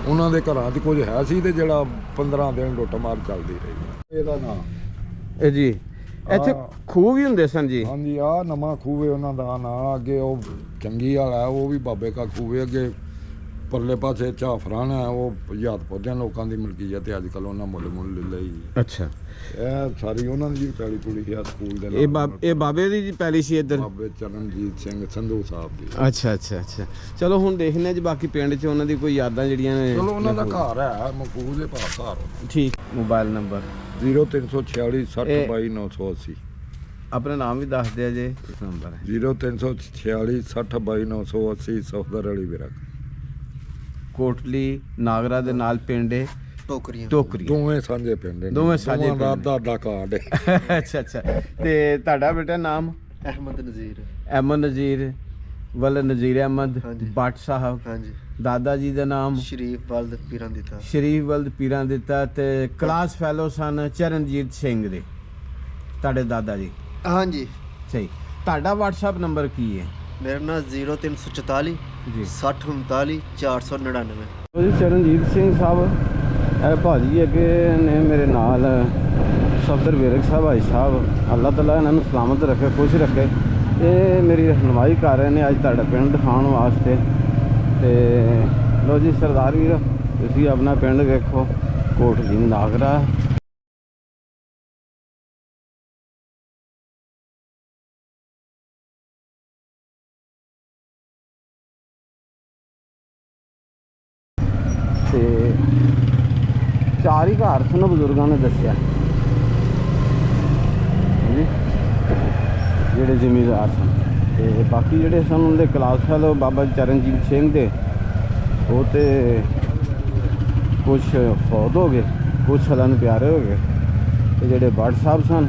ਉਹਨਾਂ ਦੇ ਘਰਾਂ 'ਚ ਕੁਝ ਹੈ ਸੀ ਤੇ ਜਿਹੜਾ 15 ਦਿਨ ਲੁੱਟ ਮਾਰ ਚੱਲਦੀ ਰਹੀ। ਇਹਦਾ ਨਾਂ ਇਹ ਜੀ ਇੱਥੇ ਖੂਹ ਵੀ ਹੁੰਦੇ ਸਨ ਜੀ। ਹਾਂਜੀ ਆਹ ਨਵਾਂ ਖੂਹ ਹੈ ਉਹਨਾਂ ਦਾ ਨਾਂ। ਅੱਗੇ ਉਹ ਚੰਗੀ ਵਾਲਾ ਉਹ ਵੀ ਬਾਬੇ ਕਾ ਖੂਹ ਹੈ, ਅੱਗੇ ਪਰਲੇ ਪਾਸੇ ਝਾਫਰਾਂ ਹੈ ਉਹ ਯਾਦ ਪੌਦਿਆਂ ਲੋਕਾਂ ਦੀ ਮਲਕੀਅਤ ਤੇ ਅੱਜ ਕੱਲ੍ਹ ਉਹਨਾਂ ਮੁੱਲ ਲਈ। ਅੱਛਾ, ਇਹ ਸਾਰੀ ਉਹਨਾਂ ਦੀ ਪੈਲੀ ਪੂਲੀ ਆ ਸਕੂਲ ਦੇ ਇਹ ਇਹ ਬਾਬੇ ਦੀ ਜੀ ਪੈਲੀ ਸੀ ਇੱਧਰ? ਬਾਬੇ ਚਰਨਜੀਤ ਸਿੰਘ ਸੰਧੂ ਸਾਹਿਬ ਦੀ। ਅੱਛਾ ਅੱਛਾ ਅੱਛਾ, ਚਲੋ ਹੁਣ ਦੇਖਦੇ ਹਾਂ ਜੀ ਬਾਕੀ ਪਿੰਡ 'ਚ ਉਹਨਾਂ ਦੀ ਕੋਈ ਯਾਦਾਂ ਜਿਹੜੀਆਂ ਨੇ। ਚਲੋ ਉਹਨਾਂ ਦਾ ਘਰ ਹੈ ਮਕਬੂਲ ਦੇ ਭਾਅ ਘਰ। ਠੀਕ। Mobile number 0346 60 22 980। ਆਪਣਾ ਨਾਮ ਵੀ ਦੱਸ ਦਿਆ ਜੇ। ਇਸ ਨੰਬਰ ਹੈ 0346 60 22 980 ਸਫਦਰ ਅਲੀ ਵਿਰਕ। ਕੋਟਲੀ ਨਾਗਰਾ ਦੇ ਨਾਲ ਪਿੰਡ ਹੈ ਟੋਕਰੀਆਂ ਟੋਕਰੀ। ਦੋਵੇਂ ਸਾਂਝੇ ਪਿੰਡ ਨੇ, ਦੋਵੇਂ ਸਾਂਝੇ ਦੋਵਾਂ ਪਿੰਡ। ਦਾ ਦਾ ਕਾਰਡ ਹੈ। ਅੱਛਾ ਅੱਛਾ, ਤੇ ਤੁਹਾਡਾ ਬੇਟਾ ਨਾਮ? ਅਹਿਮਦ ਨਜ਼ੀਰ। ਅਹਿਮਦ ਨਜ਼ੀਰ ਵੱਲ ਨਜ਼ੀਰ ਅਹਿਮਦ ਹਾਂਜੀ। ਬੱਟ ਸਾਹਿਬ। ਹਾਂਜੀ। ਦਾਦਾ ਜੀ ਦਾ ਨਾਮ? ਸ਼ਰੀਫ ਵਲਦ ਪੀਰਾਂ ਦਿੱਤਾ। ਸ਼ਰੀਫ ਵਲਦ ਪੀਰਾਂ ਦਿੱਤਾ। ਤੇ ਕਲਾਸ ਫੈਲੋ ਸਨ ਚਰਨਜੀਤ ਸਿੰਘ ਦੇ ਤੁਹਾਡੇ ਦਾਦਾ ਜੀ? ਹਾਂਜੀ। ਸਹੀ। ਤੁਹਾਡਾ WhatsApp ਨੰਬਰ ਕੀ ਹੈ? ਮੇਰਾ ਨਾਮ 0344 ਜੀ 60 39 499। ਜੀ ਚਰਨਜੀਤ ਸਿੰਘ ਸਾਹਿਬ ਇਹ ਭਾਜੀ ਅੱਗੇ ਨੇ ਮੇਰੇ ਨਾਲ ਸਫਦਰ ਵਿਰਕ ਸਾਹਿਬ ਭਾਈ ਸਾਹਿਬ, ਅੱਲਾਹ ਤਾਲਾ ਇਹਨਾਂ ਨੂੰ ਸਲਾਮਤ ਰੱਖੇ, ਖੁਸ਼ ਰੱਖੇ। ਇਹ ਮੇਰੀ ਰਹਿਨੁਮਾਈ ਕਰ ਰਹੇ ਨੇ ਅੱਜ ਤੁਹਾਡਾ ਪਿੰਡ ਦਿਖਾਉਣ ਵਾਸਤੇ। ਤੇ ਲੋ ਜੀ ਸਰਦਾਰ ਵੀਰ, ਤੁਸੀਂ ਆਪਣਾ ਪਿੰਡ ਵੇਖੋ ਕੋਟਲੀ ਨਾਗਰਾ। ਤੇ 4 ਹੀ ਘਰ ਸਨ ਬਜ਼ੁਰਗਾਂ ਨੇ ਦੱਸਿਆ ਜੀ, ਜਿਹੜੇ ਜ਼ਿਮੀਂਦਾਰ ਸਨ। ਤੇ ਬਾਕੀ ਜਿਹੜੇ ਸਨ ਉਹਨਾਂ ਦੇ ਕਲਾਸ ਫੈਲੋ ਬਾਬਾ ਚਰਨਜੀਤ ਸਿੰਘ ਦੇ, ਉਹ ਤੇ ਕੁਛ ਫੌਤ ਹੋ ਗਏ, ਕੁਛ ਸਲਨ ਪਿਆਰੇ ਹੋ ਗਏ। ਤੇ ਜਿਹੜੇ ਬੱਟ ਸਾਹਿਬ ਸਨ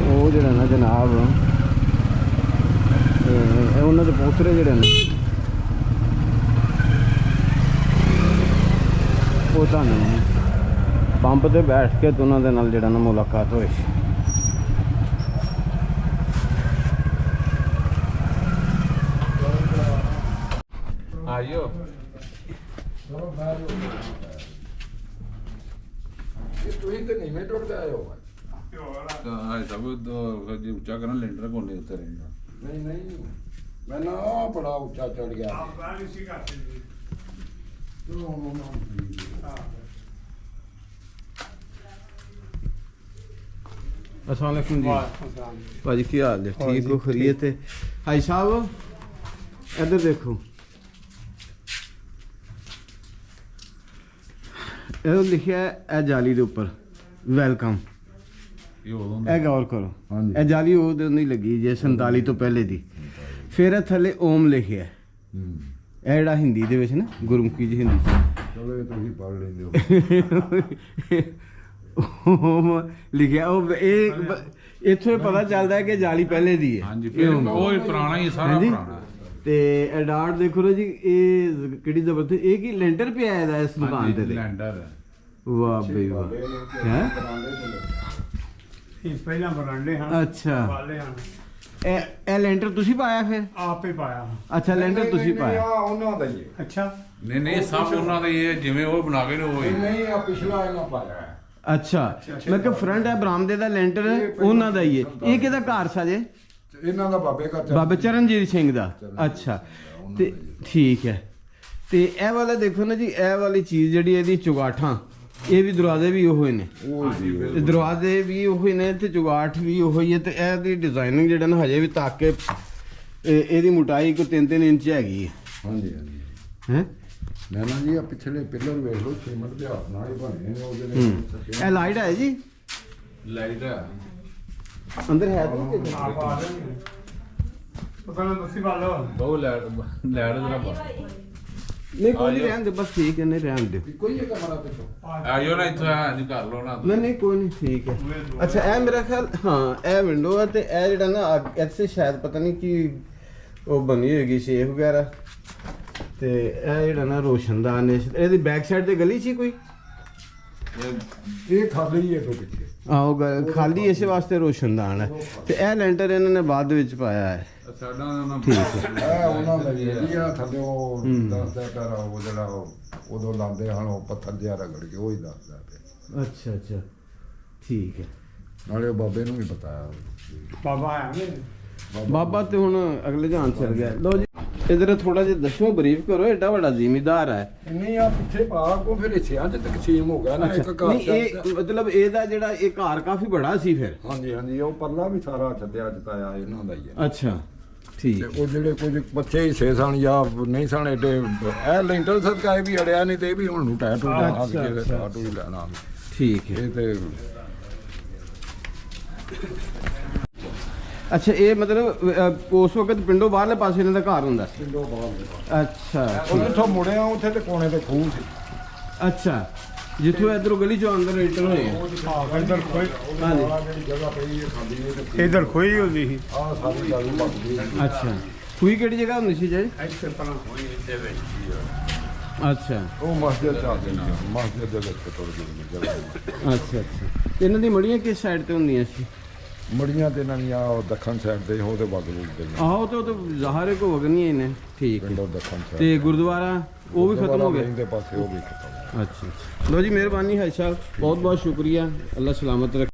ਉਹ ਜਿਹੜੇ ਨਾ ਜਨਾਬ ਇਹ ਉਹਨਾਂ ਦੇ ਪੋਤਰੇ ਜਿਹੜੇ ਨੇ ਉਹ ਤੁਹਾਨੂੰ ਪੰਪ ਤੇ ਬੈਠ ਕੇ ਤੇ ਉਹਨਾਂ ਦੇ ਨਾਲ ਜਿਹੜਾ ਨਾ ਮੁਲਾਕਾਤ ਹੋਈ ਸੀ। ਆਇਓ ਇਹ ਤੁਸੀਂ ਤੇ ਨੀਵੇਂ ਟੁੱਟਦੇ ਆਏ ਹੋ। ਤਾਂ ਸਭ ਤੋਂ ਜੇ ਉੱਚਾ ਕਰਨ ਲੈਂਟਰ ਕੋਨੇ ਉੱਤੇ ਰਹਿੰਦਾ। ਨਹੀਂ ਨਹੀਂ, ਮੈਂ ਨਾ ਉਹ ਬੜਾ ਉੱਚਾ ਚੜ ਗਿਆ। अस्सलाम वालेकुम जी भाजी, की हाल है? ठीक हो? खैरियत है? भाई साहब इधर देखो, ਇਹ ਲਿਖਿਆ ਹੈ ਜਾਲੀ ਦੇ ਉੱਪਰ ਵੈਲਕਮ। ਇਹ ਉਦੋਂ ਇਹ ਗੌਰ ਕਰੋ, ਹਾਂਜੀ। ਇਹ ਜਾਲੀ ਉਦੋਂ ਨਹੀਂ ਲੱਗੀ ਜੇ 47 ਤੋਂ ਪਹਿਲੇ ਦੀ। ਫਿਰ ਇਹ ਥੱਲੇ ਓਮ ਲਿਖਿਆ ਹੈ। ਇਹ ਜਿਹੜਾ ਹਿੰਦੀ ਦੇ ਵਿੱਚ ਨਾ ਗੁਰਮੁਖੀ ਜੀ ਹਿੰਦੀ ਚ ਚਲੋ ਇਹ ਤੁਸੀਂ ਪੜ੍ਹ ਲੈਂਦੇ ਹੋ। ਓਮ ਲਿਖਿਆ। ਉਹ ਇਹ ਇੱਥੋਂ ਹੀ ਪਤਾ ਚੱਲਦਾ ਹੈ ਕਿ ਜਾਲੀ ਪਹਿਲੇ ਦੀ ਹੈ। ਹਾਂਜੀ, ਇਹ ਓਮ। ਉਹ ਹੀ ਪੁਰਾਣਾ ਹੀ ਸਾਰਾ ਹਾਂਜੀ। ਪੁਰਾਣਾ। ਤੇ ਇਹ ਡਾਟ ਦੇਖੋ ਨਾ ਜੀ, ਇਹ ਕਿਹੜੀ ਜ਼ਬਰਦਸਤ। ਇਹ ਕੀ ਲੈਂਟਰ ਪਿਆ ਇਹਦਾ ਇਸ ਦੁਕਾਨ ਤੇ? ਲੈਂਡਰ ਵਾਹ ਬਈ ਵਾਹ। ਹੈ ਪਹਿਲਾਂ ਬਰਾਂਡੇ ਹਨ, ਅੱਛਾ, ਵਾਲੇ ਹਨ। ਇਹ ਲੈਂਟਰ ਤੁਸੀਂ ਪਾਇਆ ਫਿਰ? ਆਪ ਹੀ ਪਾਇਆ। ਅੱਛਾ, ਲੈਂਟਰ ਤੁਸੀਂ ਪਾਇਆ। ਉਹਨਾਂ ਦਾ ਹੀ ਹੈ। ਅੱਛਾ। ਨਹੀਂ ਨਹੀਂ, ਸਭ ਉਹਨਾਂ ਦਾ ਹੀ ਹੈ, ਜਿਵੇਂ ਉਹ ਬਣਾ ਕੇ ਨੇ ਉਹ ਹੀ। ਨਹੀਂ ਆ ਪਿਛਲਾ ਇਹਨਾਂ ਪਾਇਆ ਹੈ। ਅੱਛਾ, ਮੈਂ ਕਿਹਾ ਫਰੰਟ ਹੈ ਬਰਾਮਦੇ ਦਾ ਲੈਂਟਰ ਉਹਨਾਂ ਦਾ ਹੀ ਹੈ। ਇਹ ਕਿਹਦਾ ਘਰ ਸਾਜੇ? ਇਹਨਾਂ ਦਾ ਬਾਬੇ ਘਰ ਬਾਬਾ ਚਰਨਜੀਤ ਸਿੰਘ ਦਾ। ਅੱਛਾ, ਤੇ ਠੀਕ ਹੈ। ਤੇ ਇਹ ਵਾਲਾ ਦੇਖੋ ਨਾ ਜੀ, ਇਹ ਵਾਲੀ ਚੀਜ਼ ਜਿਹੜੀ ਇਹਦੀ ਚੁਗਾਠਾਂ, ਇਹ ਵੀ ਦਰਵਾਜ਼ੇ ਵੀ ਉਹੋ ਹੀ ਨੇ, ਤੇ ਦਰਵਾਜ਼ੇ ਵੀ ਉਹੋ ਹੀ ਨੇ, ਤੇ ਚੁਗਾਠ ਵੀ ਉਹੋ ਹੀ ਹੈ। ਤੇ ਇਹਦੀ ਡਿਜ਼ਾਈਨਿੰਗ ਜਿਹੜਾ ਨਾ ਹਜੇ ਵੀ ਤੱਕ ਕੇ ਇਹਦੀ ਮੋਟਾਈ ਕੋਈ 3-3 ਇੰਚ ਹੈਗੀ ਹੈ। ਹਾਂਜੀ ਹਾਂਜੀ। ਹੈ ਨਾ ਨਾ ਜੀ, ਆ ਪਿਛਲੇ ਪਿੱਲਰ ਵੇਖ ਲਓ, ਸੀਮੈਂਟ ਦੇ ਹੱਥ ਨਾਲ ਹੀ ਬਣੇ ਨੇ ਉਹਦੇ ਨੇ। ਇਹ ਲਾਈਟ ਹੈ ਜੀ ਲਾਈਟ ਹੈ ਅੰਦਰ ਹੈ ਤਾਂ ਆਪ ਆ ਰਹੇ ਨੇ। ਪਤਾ ਨਹੀਂ ਤੁਸੀਂ ਬਾਲੋ। ਬਹੁਤ ਲਾਈਟ ਜਰਾ ਬਸ। ਨਹੀਂ ਕੋਈ ਨਹੀਂ, ਰਹਿਣ ਦੇ ਬਸ, ਠੀਕ ਹੈ, ਨਹੀਂ ਰਹਿਣ ਦਿਓ। ਕੋਈ ਇਹ ਕਮਰਾ ਪਿੱਛੋਂ ਆਇਓ ਨਾ ਇੱਥੋਂ ਨਹੀਂ ਕਰ ਲਓ ਨਾ। ਨਹੀਂ ਨਹੀਂ ਕੋਈ ਨਹੀਂ, ਠੀਕ ਹੈ। ਅੱਛਾ, ਇਹ ਮੇਰਾ ਖਿਆਲ, ਹਾਂ ਇਹ ਵਿੰਡੋ ਹੈ। ਤੇ ਇਹ ਜਿਹੜਾ ਨਾ ਇੱਥੇ ਸ਼ਾਇਦ ਪਤਾ ਨਹੀਂ ਕੀ ਉਹ ਬਣੀ ਹੋਏਗੀ ਸ਼ੇਪ ਵਗੈਰਾ। ਤੇ ਇਹ ਜਿਹੜਾ ਨਾ ਰੋਸ਼ਨਦਾਨ ਹੈ। ਇਹਦੀ ਬੈਕ ਸਾਈਡ ਤੇ ਗਲੀ ਸੀ ਕੋਈ? ਇਹ ਖਾਲੀ ਹੀ ਹੈ ਤੋਂ ਪਿੱਛੇ। ਆਹੋ, ਖਾਲੀ ਇਸੇ ਵਾਸਤੇ ਰੋਸ਼ਨਦਾਨ ਹੈ। ਤੇ ਇਹ ਲੈਂਟਰ ਇਹਨਾਂ ਨੇ ਬਾਅਦ ਵਿੱਚ ਪਾਇਆ ਹੈ। ਸਾਡਾ ਨਾ ਠੀਕ ਹੈ। ਇਹ ਉਹਨਾਂ ਦਾ ਹੀ ਹੈ ਜੀ। ਆ ਥੱਲੇ ਉਹ ਦੱਸਦਾ ਕਰ ਉਹ ਜਿਹੜਾ ਉਦੋਂ ਲਾਉਂਦੇ ਹਨ, ਉਹ ਪੱਥਰ ਜਿਹਾ ਰਗੜ ਕੇ ਉਹ ਹੀ ਦੱਸਦਾ ਪਿਆ। ਅੱਛਾ ਅੱਛਾ, ਠੀਕ ਹੈ। ਨਾਲੇ ਉਹ ਬਾਬੇ ਨੂੰ ਵੀ ਪਤਾ ਹੈ। ਬਾਬਾ ਆਇਆ ਨੇ। ਬਾਬਾ ਤੇ ਹੁਣ ਅਗਲੇ ਜਹਾਨ ਚਲ ਗਿਆ। ਲਓ ਜੀ ਇਧਰ ਥੋੜਾ ਜਿਹਾ ਦੱਸੋ ਬਰੀਫ ਕਰੋ, ਐਡਾ ਵੱਡਾ ਜ਼ਿਮੀਦਾਰ ਹੈ। ਨਹੀਂ ਆ ਪਿੱਛੇ ਪਾ ਕੋ ਫਿਰ ਹਿੱਸਿਆਂ 'ਚ ਤਕਸੀਮ ਹੋ ਗਿਆ ਨਾ ਇੱਕ ਘਰ ਨਹੀਂ ਇਹ ਮਤਲਬ ਇਹਦਾ ਜਿਹੜਾ ਇਹ ਘਰ ਕਾਫੀ ਬੜਾ ਸੀ ਫਿਰ। ਹਾਂਜੀ ਹਾਂਜੀ ਉਹ ਪਰਲਾ ਵੀ ਸਾਰਾ ਛੱਡਿਆ ਜਤਾਇਆ ਇਹਨਾਂ ਦਾ ਹੀ ਹੈ। ਅੱਛਾ ਠੀਕ। ਤੇ ਉਹ ਜਿਹੜੇ ਕੁਝ ਬੱਚੇ ਹਿੱਸੇ ਸਨ ਜਾਂ ਨਹੀਂ ਸਨ ਏਡੇ ਇਹ ਲੈਂਟਰ ਸਦਕਾਏ ਵੀ ਅੜਿਆ ਨਹੀਂ ਤੇ ਇਹ ਵੀ ਹੁਣ ਨੂੰ ਟੈਟੂ ਲਾ ਕੇ ਟੈਟੂ ਹੀ ਲੈਣਾ ਠੀਕ ਹੈ। ਇਹ ਤੇ ਅੱਛਾ ਇਹ ਮਤਲਬ ਉਸ ਵਕਤ ਪਿੰਡੋਂ ਬਾਹਰਲੇ ਪਾਸੇ ਇਹਨਾਂ ਦਾ ਘਰ ਹੁੰਦਾ ਸੀ। ਪਿੰਡੋਂ ਬਾਹਰ ਅੱਛਾ ਉਹ ਜਿੱਥੋਂ ਮੁੜਿਆ ਉੱਥੇ ਤੇ ਕੋਨੇ ਤੇ ਖੂਹ ਸੀ। ਅੱਛਾ ਜਿੱਥੋਂ ਇਧਰੋਂ ਗਲੀ ਚੋਂ ਅੰਦਰ ਐਂਟਰ ਹੋਏ। ਇਧਰ ਕੋਈ ਹਾਂਜੀ ਜਿਹੜੀ ਜਗ੍ਹਾ ਪਈ ਹੈ ਖਾਲੀ ਇਹ ਤੇ ਇਧਰ ਖੋਈ ਹੁੰਦੀ ਸੀ ਆਹ ਸਾਰੀ ਜਾਲੀ ਪੱਕਦੀ ਅੱਛਾ ਖੂਹੀ ਕਿਹੜੀ ਜਗ੍ਹਾ ਹੁੰਦੀ ਸੀ ਜੀ? ਇੱਥੇ ਪਰਾਂ ਅੱਛਾ ਉਹ ਮਸਜਿਦ ਚ ਆ ਗਈ ਮਸਜਿਦ ਦੇ ਵਿੱਚ ਤੁਰ ਗਈ ਜਗ੍ਹਾ ਅੱਛਾ ਅੱਛਾ। ਇਹਨਾਂ ਦੀ ਮੜੀਆਂ ਕਿਸ ਸਾਈਡ ਤੇ ਹੁੰਦੀਆਂ ਸੀ? ਮੜੀਆਂ ਤੇ ਇਹਨਾਂ ਦੀਆਂ ਉਹ ਦੱਖਣ ਸਾਈਡ ਤੇ ਉਹਦੇ ਵਗਲੂ ਦੇ ਆਹੋ ਤੇ ਉਹ ਤਾਂ ਜ਼ਾਹਰ ਕੋ ਵਗਣੀਆਂ ਨੇ। ਠੀਕ ਹੈ। ਪਿੰਡੋਂ ਦੱਖਣ ਸਾਈਡ ਤੇ ਗੁਰਦੁਆਰਾ ਉਹ ਵੀ ਖਤਮ ਹੋ ਗਿਆ। ਦੇ ਪਾਸੇ ਉਹ ਵੀ ਖਤਮ। ਅੱਛਾ ਅੱਛਾ। ਲੋ ਜੀ ਮਿਹਰਬਾਨੀ ਹਾਜੀ ਸਾਹਿਬ, ਬਹੁਤ ਬਹੁਤ ਸ਼ੁਕਰੀਆ। ਅੱਲਾ ਸਲਾਮਤ ਰੱਖੇ।